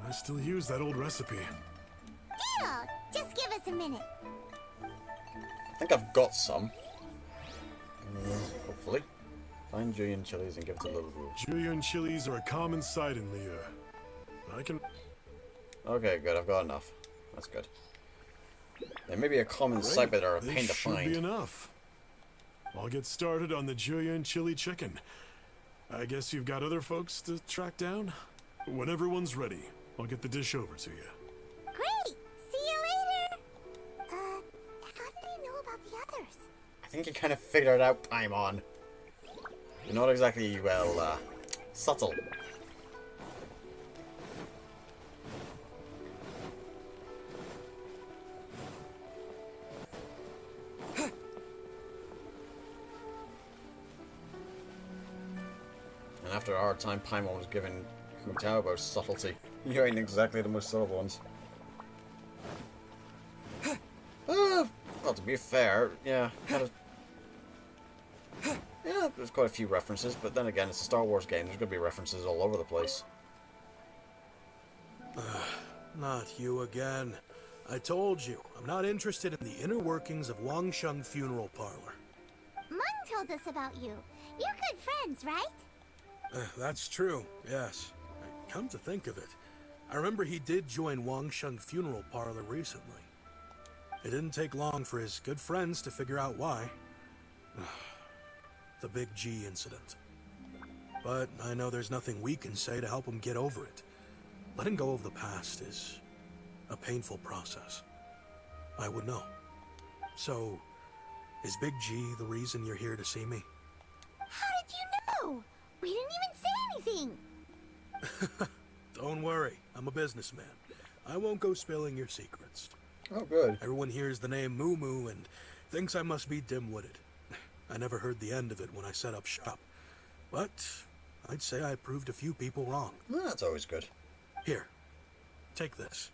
I still use that old recipe. Deal! Just give us a minute. I think I've got some. Hopefully. Find Julian chilies and give it to Little Wu. Jueyun chilies are a common sight in Liyue. I can... Okay, good. I've got enough. That's good. They may be a common sight, but they're a pain This to should find. be enough. I'll get started on the Jueyun chili chicken. I guess you've got other folks to track down? When everyone's ready, I'll get the dish over to you. Great! See you later! How did he know about the others? I think you kind of figured it out, Paimon. You're not exactly, well, subtle. And after a hard time, Paimon was giving Hu Tao about subtlety. You ain't exactly the most subtle ones. Well, to be fair, yeah, yeah, there's quite a few references, but then again, it's a Star Wars game. There's going to be references all over the place. Not you again. I told you, I'm not interested in the inner workings of Wangsheng Funeral Parlor. Mung told us about you. You're good friends, right? That's true, yes. Come to think of it, I remember he did join Wangsheng Funeral Parlor recently. It didn't take long for his good friends to figure out why. The Big G incident. but I know there's nothing we can say to help him get over it. Letting go of the past is a painful process. I would know. So, is Big G the reason you're here to see me? How did you know? We didn't even say anything. Don't worry, I'm a businessman. I won't go spilling your secrets. Oh, good. Everyone hears the name Moo Moo and thinks I must be dim-witted. I never heard the end of it when I set up shop. But I'd say I proved a few people wrong. Well, that's always good. Here, take this.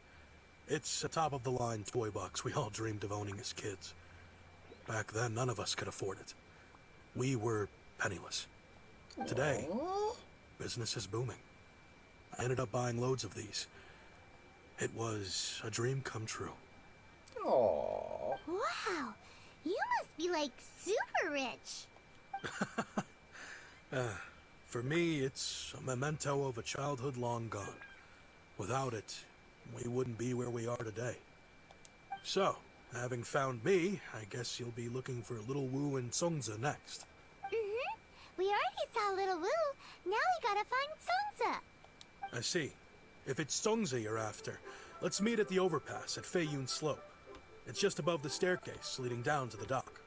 It's a top-of-the-line toy box we all dreamed of owning as kids. Back then, none of us could afford it. We were penniless. Today, Aww. business is booming. I ended up buying loads of these. It was a dream come true. Aww. Wow, you must be like super rich. For me, it's a memento of a childhood long gone. Without it, we wouldn't be where we are today. So, having found me, I guess you'll be looking for Little Wu and Songza next. Mm-hmm. We already saw Little Wu. Now we gotta find Songza. I see. If it's Songza you're after, let's meet at the overpass at Feiyun Slope. It's just above the staircase leading down to the dock.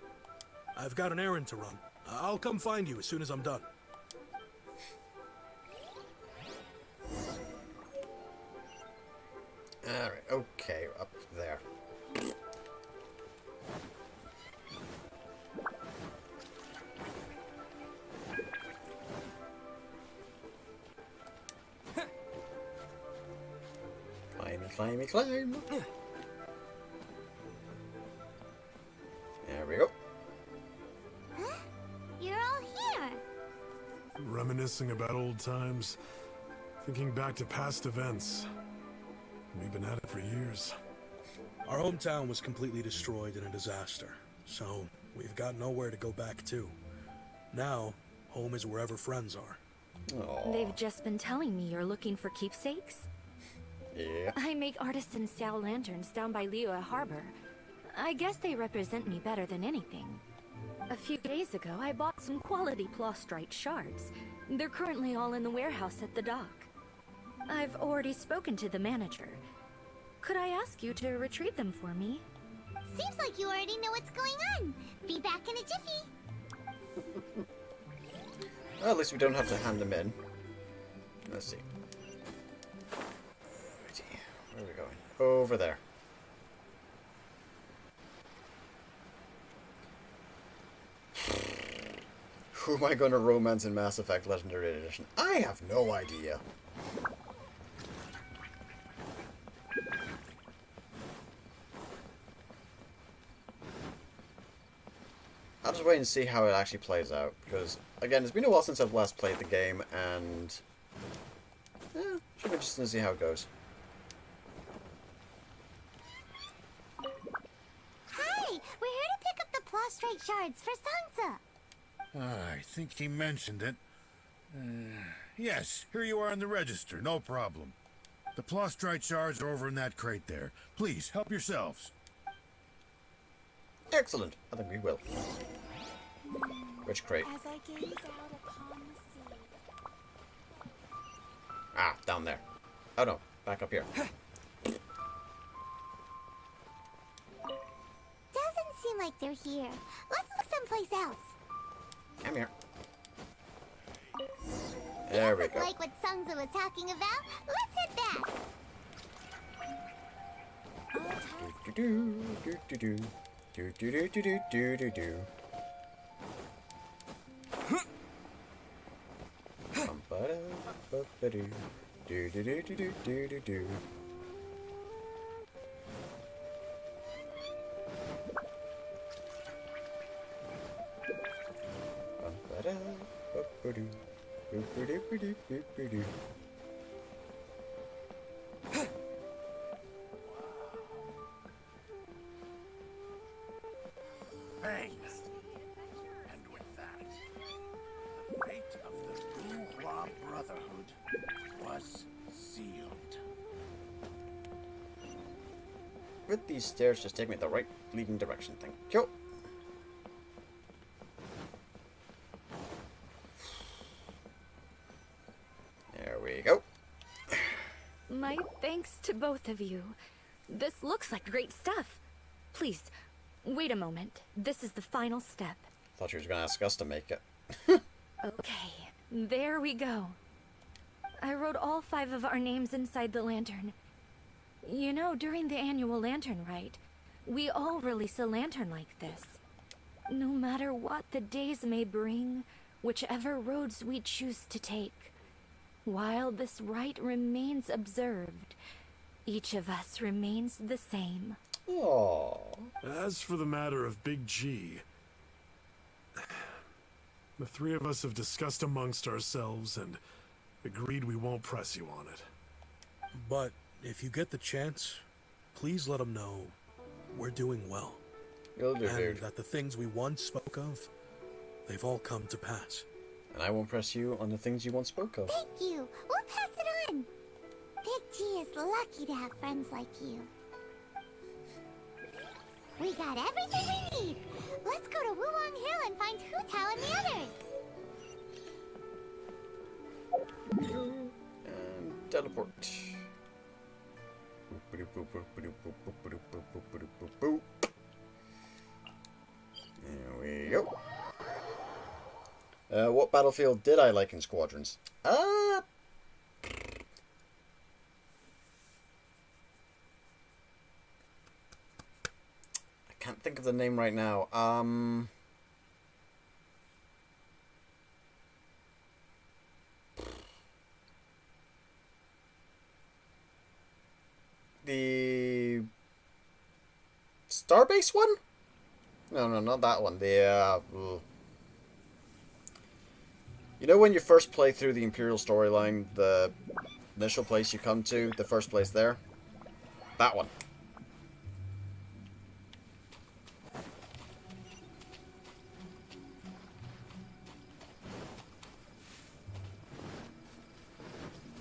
I've got an errand to run. I'll come find you as soon as I'm done. Alright, okay, up there. Climby, climb. There we go. Huh? You're all here. Reminiscing about old times, thinking back to past events. We've been at it for years. Our hometown was completely destroyed in a disaster, so we've got nowhere to go back to. Now, home is wherever friends are. Aww. They've just been telling me you're looking for keepsakes. Yeah. I make artisan style lanterns down by Liyue Harbor. I guess they represent me better than anything. A few days ago, I bought some quality plastrite shards. They're currently all in the warehouse at the dock. I've already spoken to the manager. Could I ask you to retrieve them for me? Seems like you already know what's going on. Be back in a jiffy. Well, at least we don't have to hand them in. Let's see. Where are we going? Over there. Who am I going to romance in Mass Effect Legendary Edition? I have no idea. I'll just wait and see how it actually plays out, because, again, it's been a while since I've last played the game, and should be interesting to see how it goes. Hi, we're here to pick up the plastrite shards for Sansa. I think he mentioned it. Yes, here you are in the register, no problem. The plastrite shards are over in that crate there. Please, help yourselves. Excellent. I think we will. Which crate? As I gaze out upon the sea. Ah, down there. Oh no, back up here. Doesn't seem like they're here. Let's look someplace else. Come here. There we Look go. like what Sungza was talking about. Let's hit that. Do do do do do do do do do do do do. Ba-da-ba-ba-doo. Do do do do do do do do. Ba-da-ba-ba-doo. Boop-a-doop-a-doop-boop-a-doo. Bang! And with that, the fate of the Wu Brotherhood was sealed. With these stairs, just take me the right leading direction. Thank you. thanks to both of you. This looks like great stuff. Please, wait a moment. This is the final step. Thought you was gonna ask us to make it. Okay, there we go. I wrote all 5 of our names inside the lantern. You know, during the annual lantern rite, we all release a lantern like this. No matter what the days may bring, whichever roads we choose to take, while this rite remains observed, each of us remains the same. Aww. As for the matter of Big G, the 3 of us have discussed amongst ourselves and agreed we won't press you on it. But if you get the chance, please let him know we're doing well. Will do, And dude. that the things we once spoke of, they've all come to pass. And I won't press you on the things you once spoke of. Thank you. We'll pass it on. Big G is lucky to have friends like you. We got everything we need. Let's go to Wulong Hill and find Hu Tao and the others. And teleport. There we go. What battlefield did I like in Squadrons? I can't think of the name right now. The Starbase one? No, not that one. The you know when you first play through the Imperial storyline, the initial place you come to, the first place there? That one.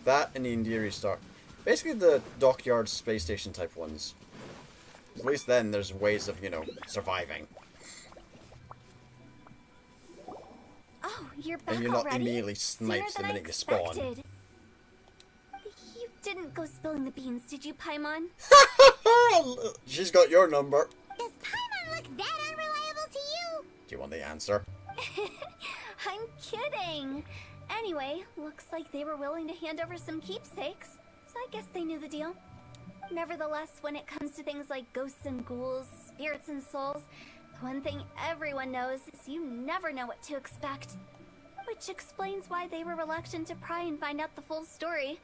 That and the Indiri Star. Basically the dockyard space station type ones. At least then there's ways of, you know, surviving. Oh, you're back And you're not already? immediately sniped the Sooner than minute I you spawn. expected. You didn't go spilling the beans, did you, Paimon? She's got your number. Does Paimon look that unreliable to you? Do you want the answer? I'm kidding. Anyway, looks like they were willing to hand over some keepsakes, so I guess they knew the deal. Nevertheless, when it comes to things like ghosts and ghouls, spirits and souls, one thing everyone knows is you never know what to expect. Which explains why they were reluctant to pry and find out the full story.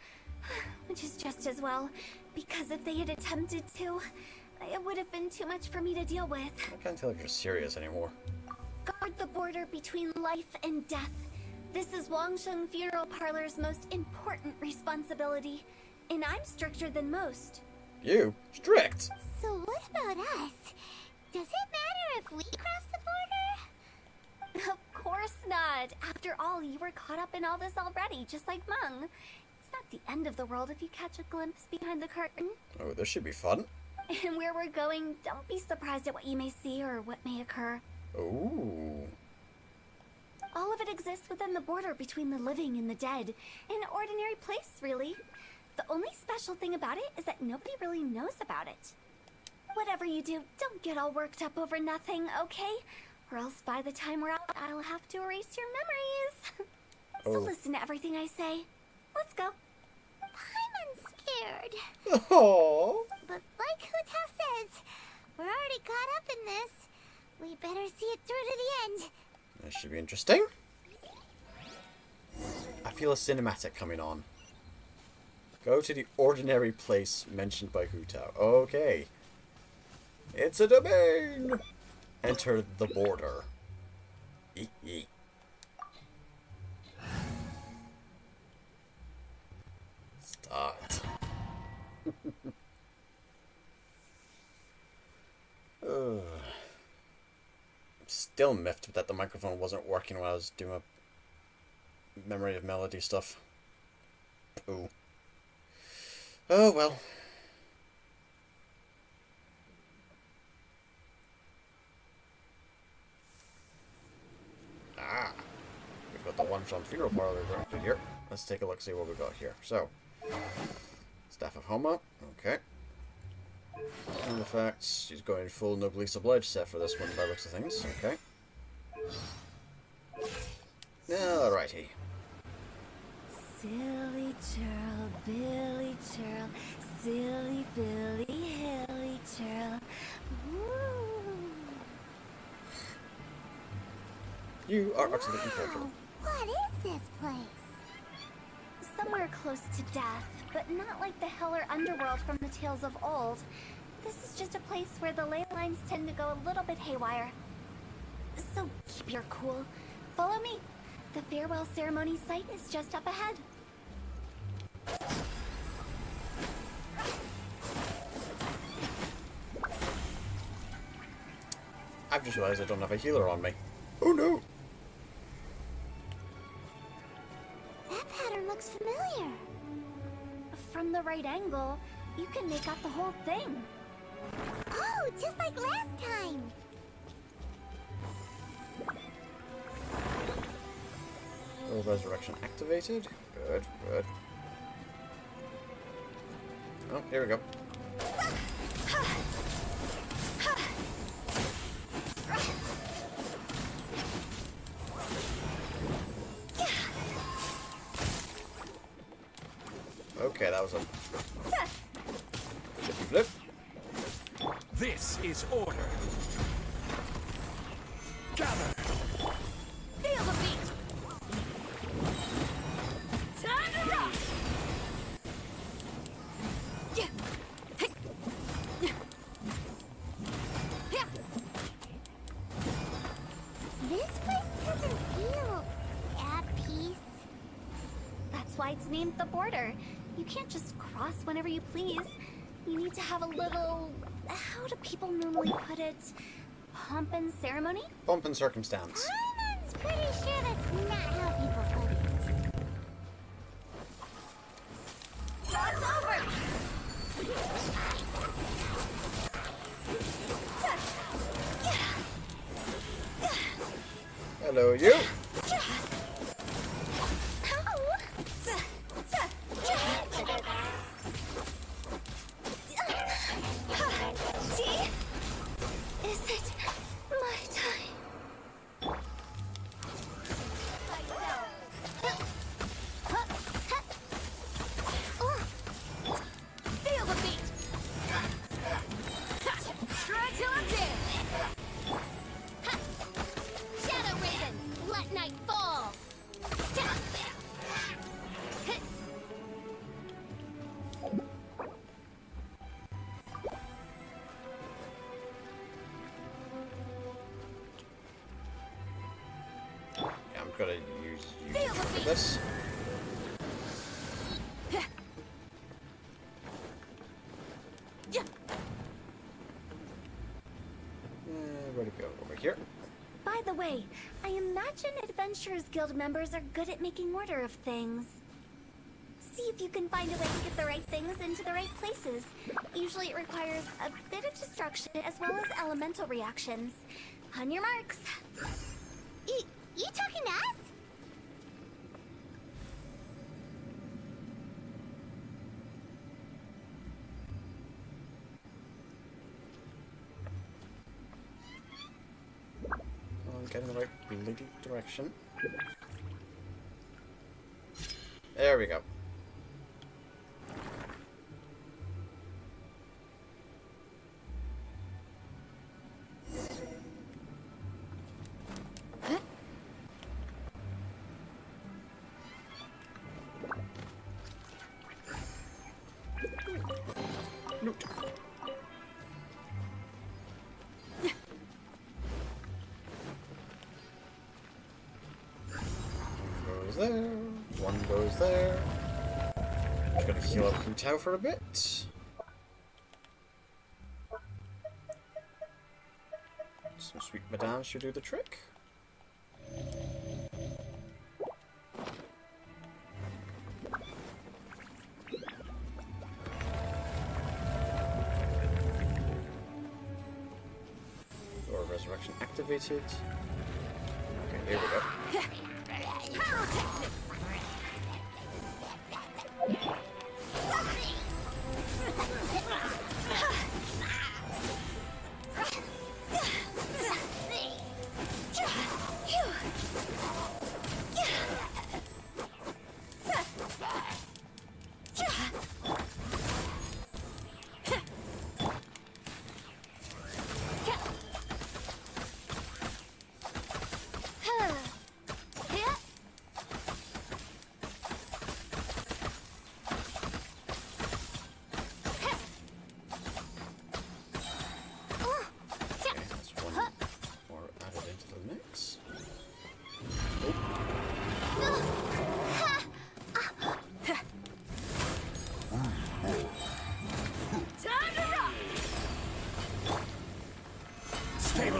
Which is just as well, because if they had attempted to, it would have been too much for me to deal with. I can't tell if you're serious anymore. Guard the border between life and death. This is Wangsheng Funeral Parlor's most important responsibility, and I'm stricter than most. You? Strict? So what about us? Does it matter if we cross the border? Of course not. After all, you were caught up in all this already, just like Meng. It's not the end of the world if you catch a glimpse behind the curtain. Oh, this should be fun. And where we're going, don't be surprised at what you may see or what may occur. Ooh. All of it exists within the border between the living and the dead. An ordinary place, really. The only special thing about it is that nobody really knows about it. Whatever you do, don't get all worked up over nothing, okay? Or else by the time we're out, I'll have to erase your memories. So listen to everything I say. Let's go. Paimon's scared. Oh. But like Hu Tao says, we're already caught up in this. We better see it through to the end. This should be interesting. I feel a cinematic coming on. Go to the ordinary place mentioned by Hu Tao. Okay. It's a domain! Enter the border. Eek. Start. Still miffed that the microphone wasn't working when I was doing a memory of melody stuff. Ooh. Oh well. We've got the Wangsheng Funeral Parlor directed here. Let's take a look, see what we got here. So, Staff of Homa. Okay. And the fact she's going full Noblesse Oblige set for this one by the looks of things. Okay. Alrighty. Silly churl, Billy churl, silly Billy, hilly churl. You are utterly incorrigible. What is this place? Somewhere close to death, but not like the hell or underworld from the tales of old. This is just a place where the ley lines tend to go a little bit haywire. So keep your cool. Follow me. The farewell ceremony site is just up ahead. I've just realized I don't have a healer on me. Oh no! That pattern looks familiar. From the right angle, you can make out the whole thing. Oh, just like last time. Oh, resurrection activated. Good, good. Oh, here we go. Okay, that was a flippy flip. This is order. Gather. Feel the beat! Time to rock! This place doesn't feel at peace. That's why it's named the border. You can't just cross whenever you please. You need to have a little... how do people normally put it? Pomp and ceremony? Pomp and circumstance. I'm pretty sure that's not how people put it. Cross over! Hello, you. Is it my time? Feel the beat! Try till I'm dead! Shadow Raven, let night fall. Yeah, I'm gonna use you for this. Where'd it go? Over here. By the way, I imagine Adventurers Guild members are good at making order of things. See if you can find a way to get the right things into the right places. Usually it requires a bit of destruction as well as elemental reactions. On your marks. You talking to us? I'm getting the right bloody direction. There we go. Loot. Goes there. One goes there. Just gonna heal up Hu Tao for a bit. Some sweet madame should do the trick. Or resurrection activated. Okay, here we go.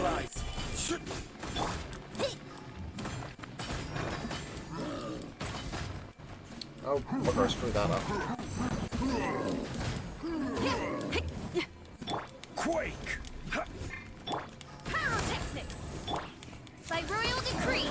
materialize. Oh, bugger, screw that up. Quake! Pyrotechnics! By royal decree!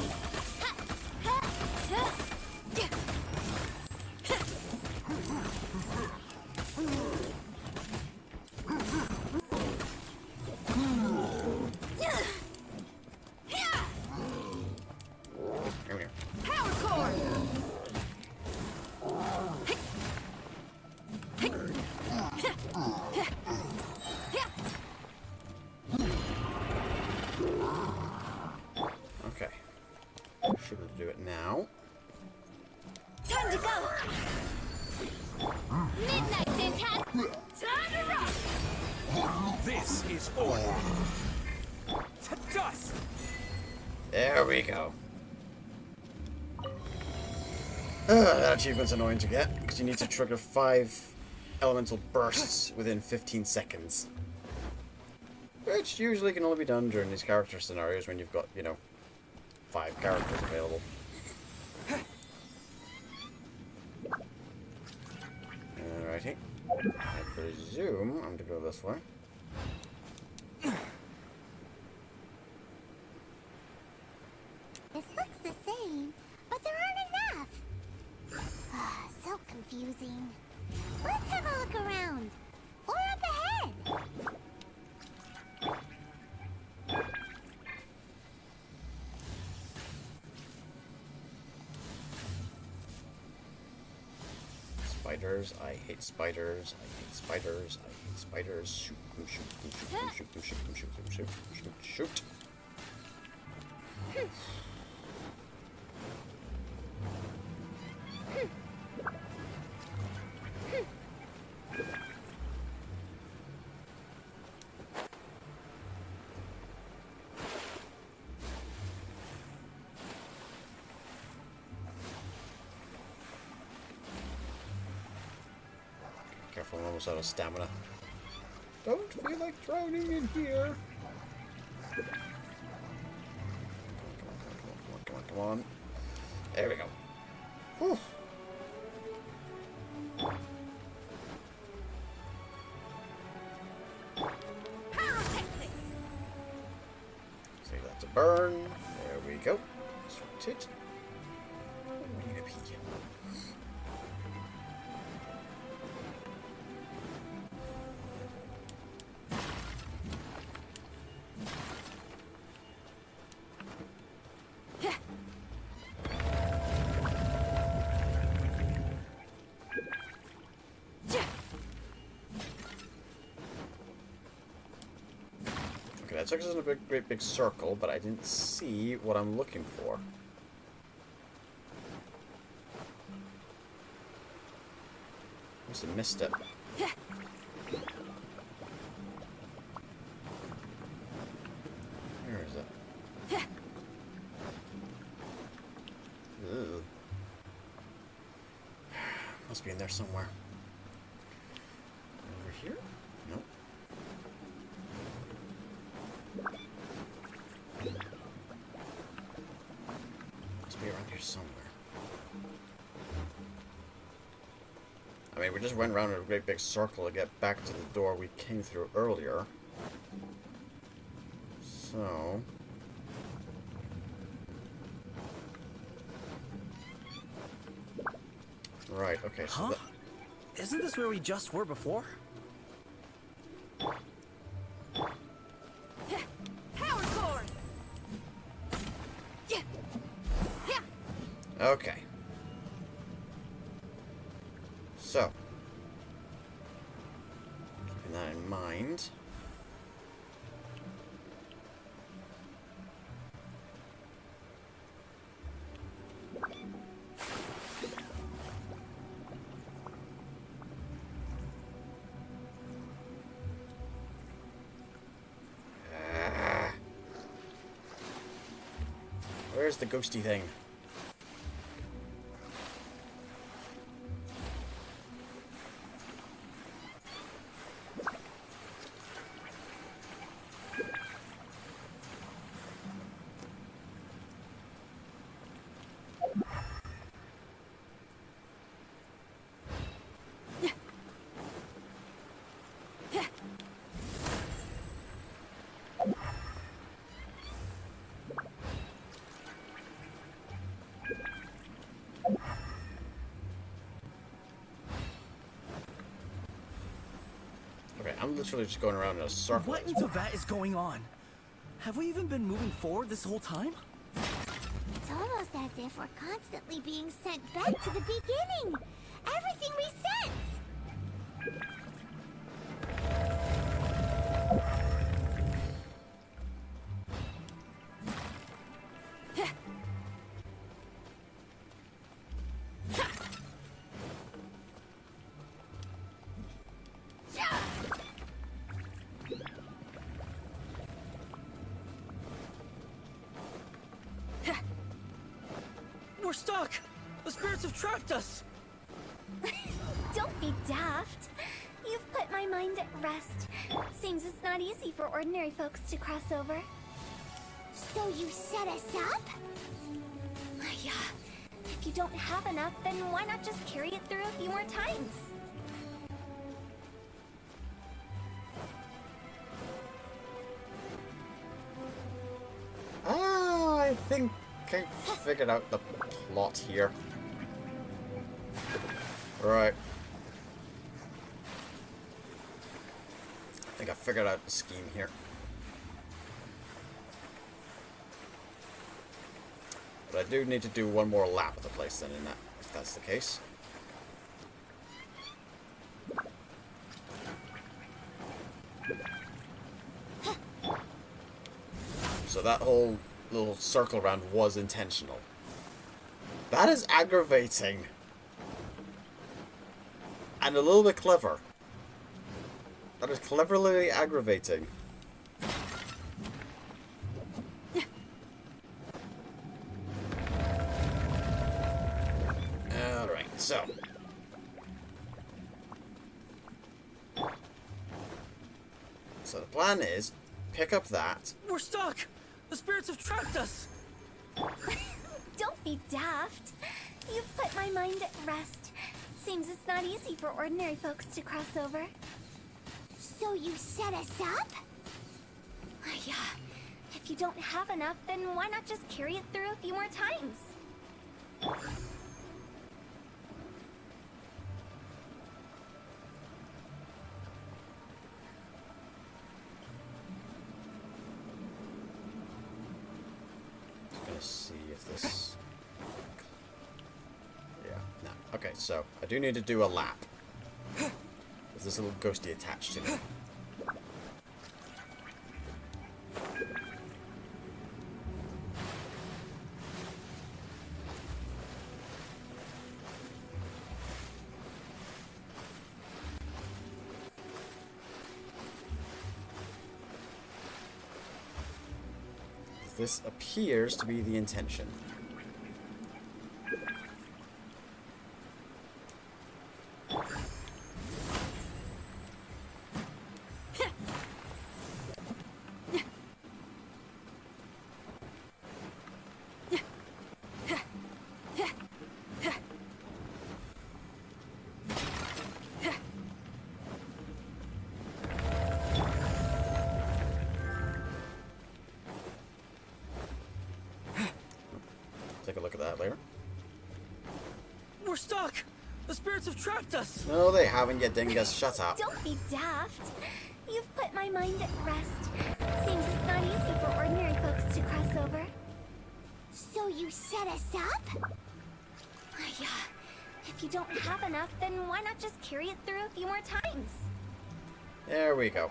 Come here. Power core! Okay. Should we do it now? Time to go! Midnight Fantastic! Time to rock! This is order. To dust! There we go. That achievement's annoying to get, because you need to trigger 5 elemental bursts within 15 seconds. Which usually can only be done during these character scenarios when you've got, you know, 5 characters available. Alrighty. I presume I'm to go this way. This looks the same, but there aren't enough. So confusing. Let's have a look around. Or up ahead. Spiders, I hate spiders, I hate spiders, I hate spiders. Shoot them, shoot them, shoot them, shoot them, shoot them, shoot them, shoot, shoot, shoot. Careful, I'm almost out of stamina. Don't feel like drowning in here. Come on, come on. There we go. Whew. Save that to burn. There we go. That's it. Oh, we need a pee. That took us in a great big circle, but I didn't see what I'm looking for. Must have missed it. Where is it? Ugh. Must be in there somewhere. Over here? Nope. Must be around here somewhere. I mean, we just went around in a great big circle to get back to the door we came through earlier. So... Right, okay, so Huh? Isn't this where we just were before? Power cord. Okay. So, keeping that in mind. Where's the ghosty thing? literally just going around in a circle. What in Teyvat is going on? Have we even been moving forward this whole time? It's almost as if we're constantly being sent back to the beginning. Everything resets. We're stuck! The spirits have trapped us! Don't be daft. You've put my mind at rest. Seems it's not easy for ordinary folks to cross over. So you set us up? Yeah. If you don't have enough, then why not just carry it through a few more times? I think I figured out the plot here. Right. I think I figured out the scheme here. But I do need to do one more lap of the place then, in that, if that's the case. So that whole little circle round was intentional. That is aggravating. And a little bit clever. That is cleverly aggravating. Alright, so. So the plan is, pick up that. We're stuck! The spirits have trapped us! Don't be daft. You've put my mind at rest. Seems it's not easy for ordinary folks to cross over. So you set us up? Yeah. If you don't have enough, then why not just carry it through a few more times? See if this... Yeah, no. Okay, so I do need to do a lap. There's this little ghosty attached to me. This appears to be the intention. Take a look at that later. We're stuck! The spirits have trapped us! No, they haven't yet, dingus. Shut up. Don't be daft. You've put my mind at rest. Seems it's not easy for ordinary folks to cross over. So you set us up? Yeah. If you don't have enough, then why not just carry it through a few more times? There we go.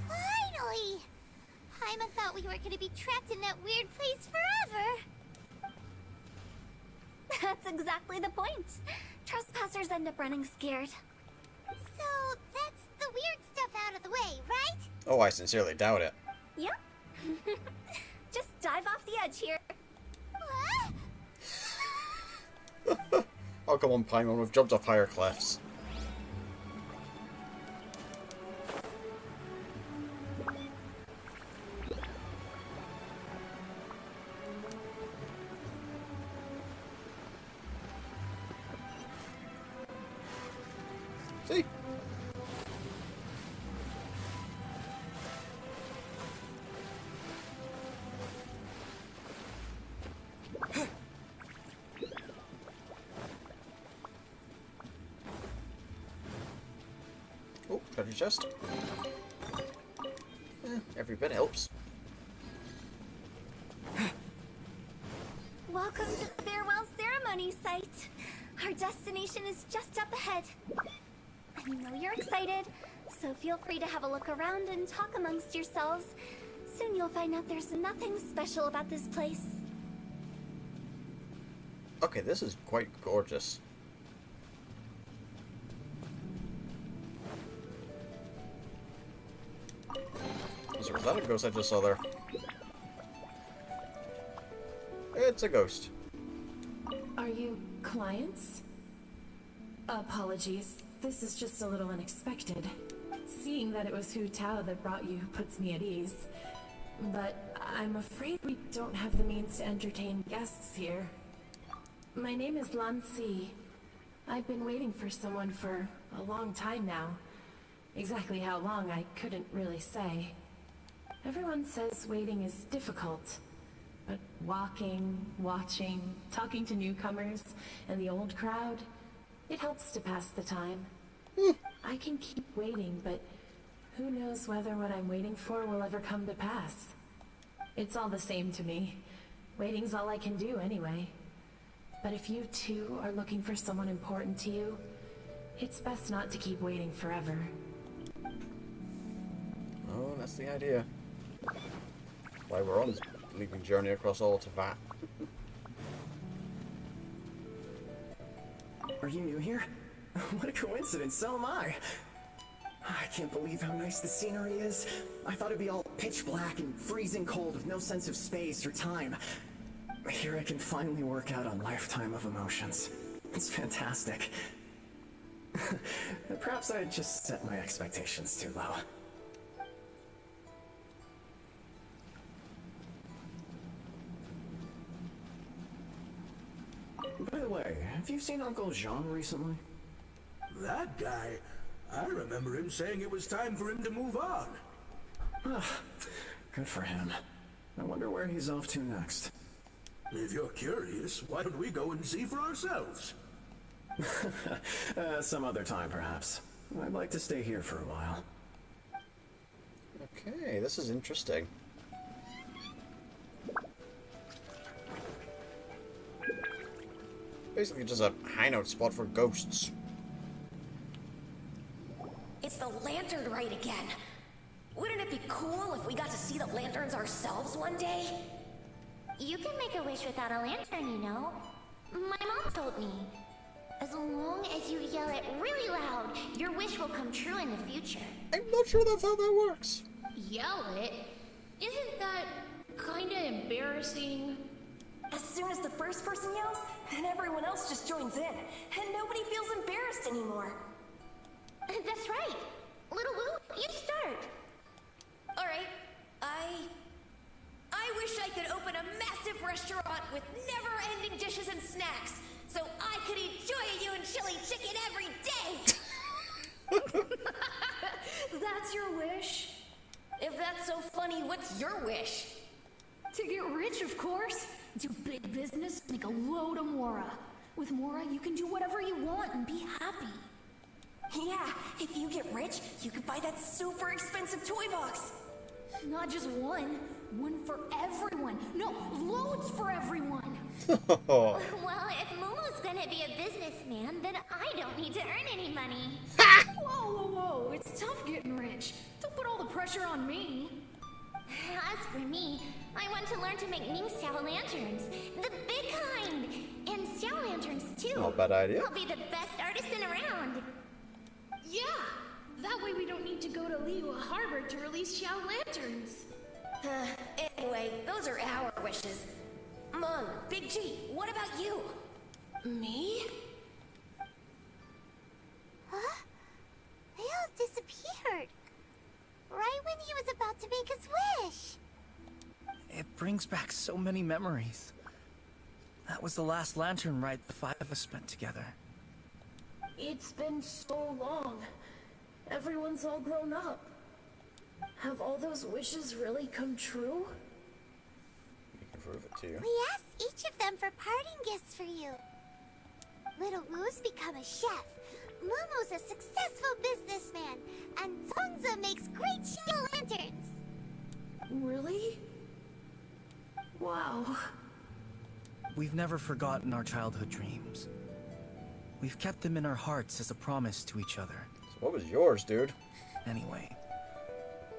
Finally! Paimon thought we were gonna be trapped in that weird place forever. That's exactly the point. Trespassers end up running scared. So that's the weird stuff out of the way, right? Oh, I sincerely doubt it. Yep. Just dive off the edge here. What? Oh, come on, Paimon. We've jumped off higher cliffs. See? Oh, treasure chest. Every bit helps. Welcome to the farewell ceremony site. Our destination is just up ahead. I know you're excited, so feel free to have a look around and talk amongst yourselves. Soon you'll find out there's nothing special about this place. Okay, this is quite gorgeous. So was that a ghost I just saw there? It's a ghost. Are you clients? Apologies. This is just a little unexpected. Seeing that it was Hu Tao that brought you puts me at ease. But I'm afraid we don't have the means to entertain guests here. My name is Lan Si. I've been waiting for someone for a long time now. Exactly how long, I couldn't really say. Everyone says waiting is difficult. But walking, watching, talking to newcomers, and the old crowd, it helps to pass the time. I can keep waiting, but who knows whether what I'm waiting for will ever come to pass. It's all the same to me. Waiting's all I can do anyway. But if you too are looking for someone important to you, it's best not to keep waiting forever. Oh, that's the idea. Why we're on this leaping journey across all to Vat. Are you new here? What a coincidence, so am I. I can't believe how nice the scenery is. I thought it'd be all pitch black and freezing cold with no sense of space or time. Here I can finally work out a lifetime of emotions. It's fantastic. Perhaps I just set my expectations too low. By the way, have you seen Uncle Jean recently? That guy? I remember him saying it was time for him to move on. Good for him. I wonder where he's off to next. If you're curious, why don't we go and see for ourselves? Some other time, perhaps. I'd like to stay here for a while. Okay, this is interesting. Basically just a hangout spot for ghosts. It's the lantern rite again. Wouldn't it be cool if we got to see the lanterns ourselves one day? You can make a wish without a lantern, you know. My mom told me. As long as you yell it really loud, your wish will come true in the future. I'm not sure that's how that works. Yell it? Isn't that kinda embarrassing? As soon as the first person yells, then everyone else just joins in, and nobody feels embarrassed anymore. That's right. Little Wu, you start. Alright, I wish I could open a massive restaurant with never-ending dishes and snacks, so I could eat joy and chili chicken every day! That's your wish? If that's so funny, what's your wish? To get rich, of course. Do big business, make a load of Mora. With Mora, you can do whatever you want and be happy. Yeah, if you get rich, you could buy that super expensive toy box. Not just one. One for everyone. No, loads for everyone. Well, if Momo's gonna be a businessman, then I don't need to earn any money. Whoa, whoa, whoa. It's tough getting rich. Don't put all the pressure on me. As for me, I want to learn to make Ning Xiao lanterns. The big kind! And Xiao lanterns, too. Not a bad idea. I'll be the best artisan around. Yeah! That way we don't need to go to Liyue Harbor to release Xiao lanterns. Anyway, those are our wishes. Mung, Big G, what about you? Me? Huh? They all disappeared. Right when he was about to make his wish. It brings back so many memories. That was the last lantern ride the five of us spent together. It's been so long. Everyone's all grown up. Have all those wishes really come true? We can prove it to you. We asked each of them for parting gifts for you. Little Wu's become a chef. Momo's a successful businessman, and Zongza makes great shadow lanterns. Really? Wow. We've never forgotten our childhood dreams. We've kept them in our hearts as a promise to each other. So what was yours, dude? Anyway,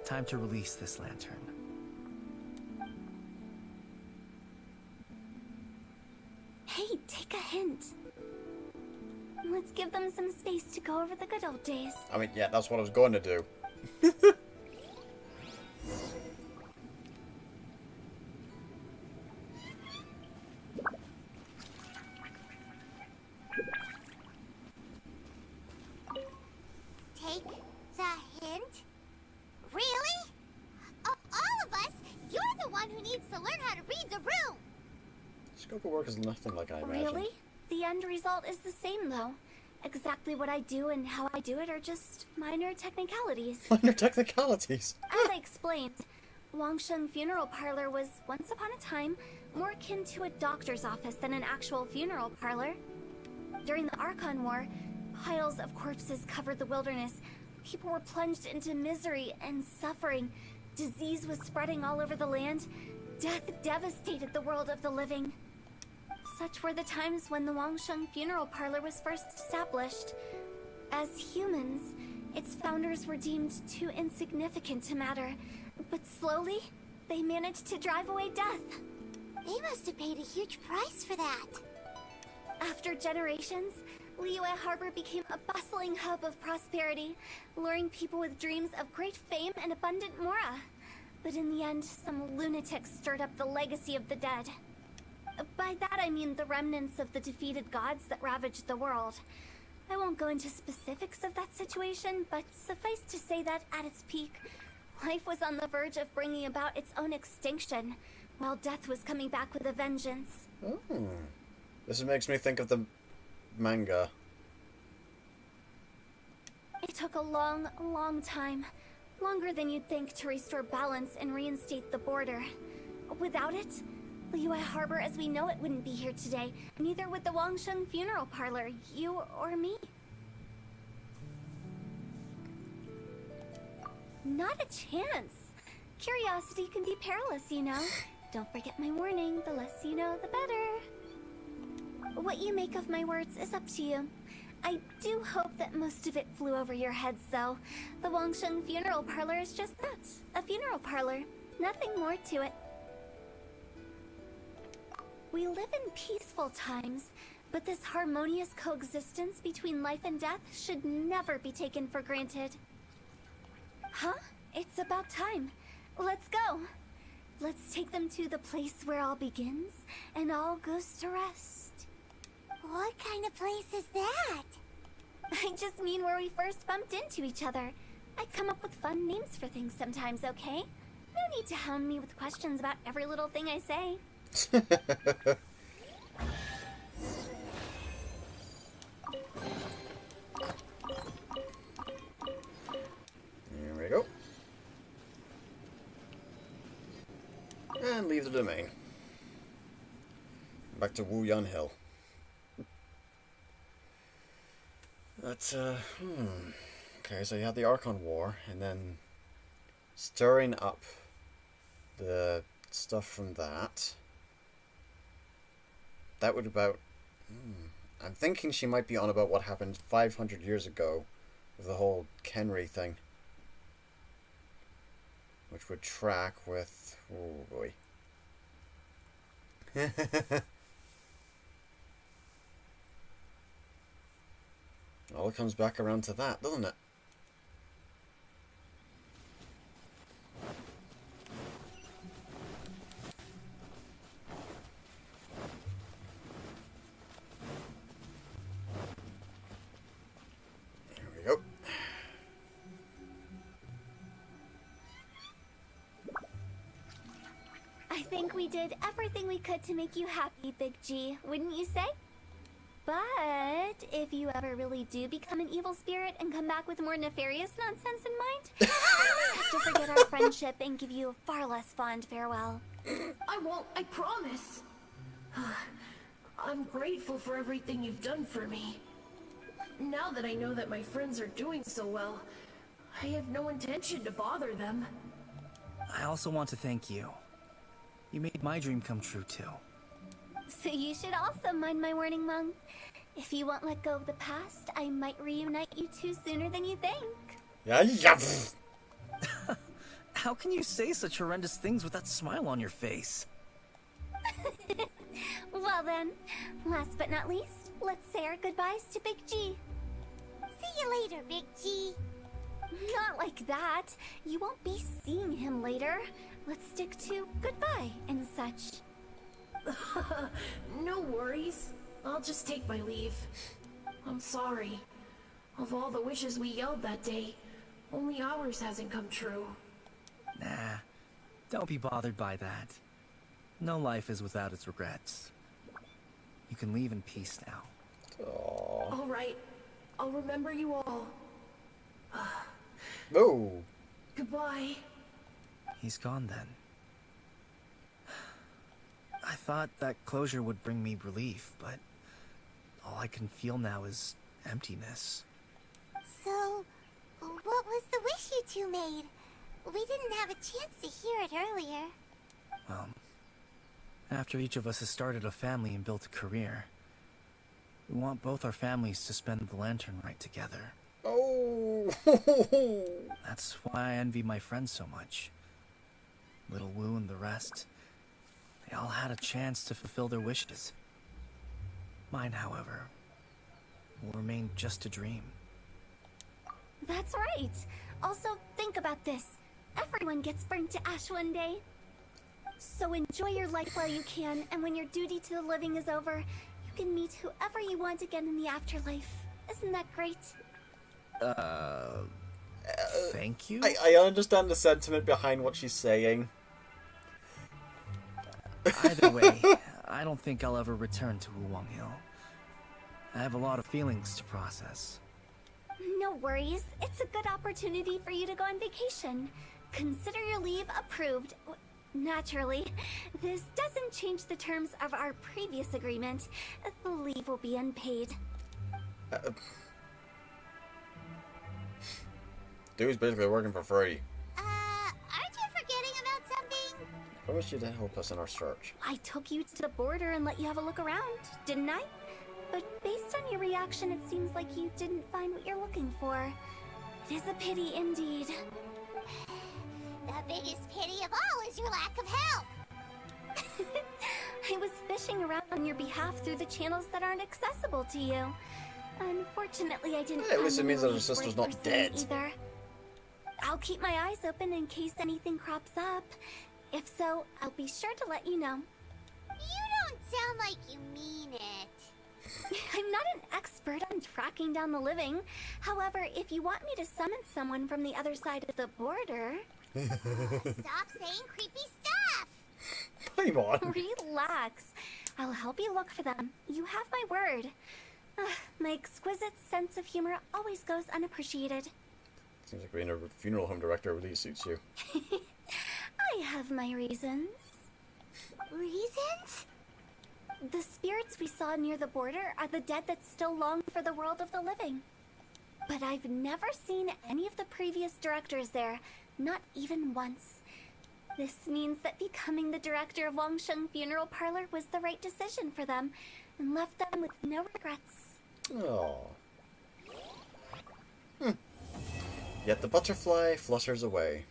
time to release this lantern. Hey, take a hint. Let's give them some space to go over the good old days. I mean, yeah, that's what I was going to do. Take the hint? Really? Of all of us, you're the one who needs to learn how to read the room. Scope of work is nothing like I imagined. Really? The end result is the same, though. Exactly what I do and how I do it are just minor technicalities. Minor technicalities. As I explained, Wangsheng Funeral Parlor was, once upon a time, more akin to a doctor's office than an actual funeral parlor. During the Aaaand War, piles of corpses covered the wilderness. People were plunged into misery and suffering. Disease was spreading all over the land. Death devastated the world of the living. Such were the times when the Wangsheng Funeral Parlor was first established. As humans, its founders were deemed too insignificant to matter, but slowly, they managed to drive away death. They must have paid a huge price for that. After generations, Liyue Harbor became a bustling hub of prosperity, luring people with dreams of great fame and abundant mora. But in the end, some lunatics stirred up the legacy of the dead. By that I mean the remnants of the defeated gods that ravaged the world. I won't go into specifics of that situation, but suffice to say that at its peak, life was on the verge of bringing about its own extinction, while death was coming back with a vengeance. Oh. This makes me think of the manga. It took a long, long time. Longer than you'd think to restore balance and reinstate the border. Without it, Liyue Harbor as we know it wouldn't be here today. Neither would the Wangsheng Funeral Parlor, you or me. Not a chance. Curiosity can be perilous, you know. Don't forget my warning. The less you know, the better. What you make of my words is up to you. I do hope that most of it flew over your heads, though. The Wangsheng Funeral Parlor is just that. A funeral parlor. Nothing more to it. We live in peaceful times, but this harmonious coexistence between life and death should never be taken for granted. Huh? It's about time. Let's go. Let's take them to the place where all begins and all goes to rest. What kind of place is that? I just mean where we first bumped into each other. I come up with fun names for things sometimes, okay? No need to hound me with questions about every little thing I say. Here we go. And leave the domain. Back to Wuyan Hill. That's, Okay, so you had the Aaaand War, and then stirring up the stuff from that. That would about... I'm thinking she might be on about what happened 500 years ago with the whole Kenri thing. Which would track with... Oh boy. All comes back around to that, doesn't it? There we go. I think we did everything we could to make you happy, Big G, wouldn't you say? But if you ever really do become an evil spirit and come back with more nefarious nonsense in mind, I have to forget our friendship and give you a far less fond farewell. I won't, I promise. I'm grateful for everything you've done for me. now that I know that my friends are doing so well, I have no intention to bother them. I also want to thank you. You made my dream come true, too. So you should also mind my warning, Mung. If you won't let go of the past, I might reunite you two sooner than you think. Yeah, yeah. How can you say such horrendous things with that smile on your face? Well then, last but not least, let's say our goodbyes to Big G. See you later, Big G. Not like that. You won't be seeing him later. Let's stick to goodbye and such. No worries. I'll just take my leave. I'm sorry. Of all the wishes we yelled that day, only ours hasn't come true. Nah, don't be bothered by that. No life is without its regrets. You can leave in peace now. Aww. All right. I'll remember you all. Oh. Goodbye. He's gone then. I thought that closure would bring me relief, but all I can feel now is emptiness. So, what was the wish you two made? We didn't have a chance to hear it earlier. Well, after each of us has started a family and built a career, we want both our families to spend the Lantern Rite together. Oh. That's why I envy my friends so much. Little Wu and the rest, they all had a chance to fulfill their wishes. Mine, however, will remain just a dream. That's right. Also, think about this. Everyone gets burned to ash one day. So enjoy your life while you can, and when your duty to the living is over, you can meet whoever you want again in the afterlife. Isn't that great? Thank you? I understand the sentiment behind what she's saying. Either way, I don't think I'll ever return to Wangsheng Hill. I have a lot of feelings to process. No worries. It's a good opportunity for you to go on vacation. Consider your leave approved. Naturally, this doesn't change the terms of our previous agreement. The leave will be unpaid. Dude's basically working for free. Aren't you forgetting about something? I promised you to help us in our search. I took you to the border and let you have a look around, didn't I? But based on your reaction, it seems like you didn't find what you're looking for. It is a pity indeed. The biggest pity of all is your lack of help. I was fishing around on your behalf through the channels that aren't accessible to you. Unfortunately, I didn't. Hey, at least it find means the that her leads sister's right not person dead. Either. I'll keep my eyes open in case anything crops up. If so, I'll be sure to let you know. You don't sound like you mean it. I'm not an expert on tracking down the living. However, if you want me to summon someone from the other side of the border... Stop saying creepy stuff! Come on. Relax. I'll help you look for them. You have my word. My exquisite sense of humor always goes unappreciated. Seems like being a funeral home director really suits you. I have my reasons. Reasons? The spirits we saw near the border are the dead that still long for the world of the living. But I've never seen any of the previous directors there, not even once. This means that becoming the director of Wangsheng Funeral Parlor was the right decision for them, and left them with no regrets. Oh. Yet the butterfly flutters away.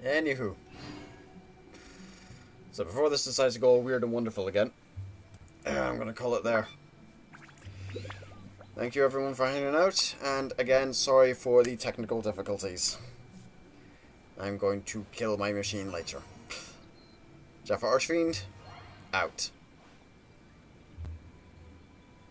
Anywho. So before this decides to go weird and wonderful again, I'm gonna call it there. Thank you everyone for hanging out, and again, sorry for the technical difficulties. I'm going to kill my machine later. JaffaArchfiend, out.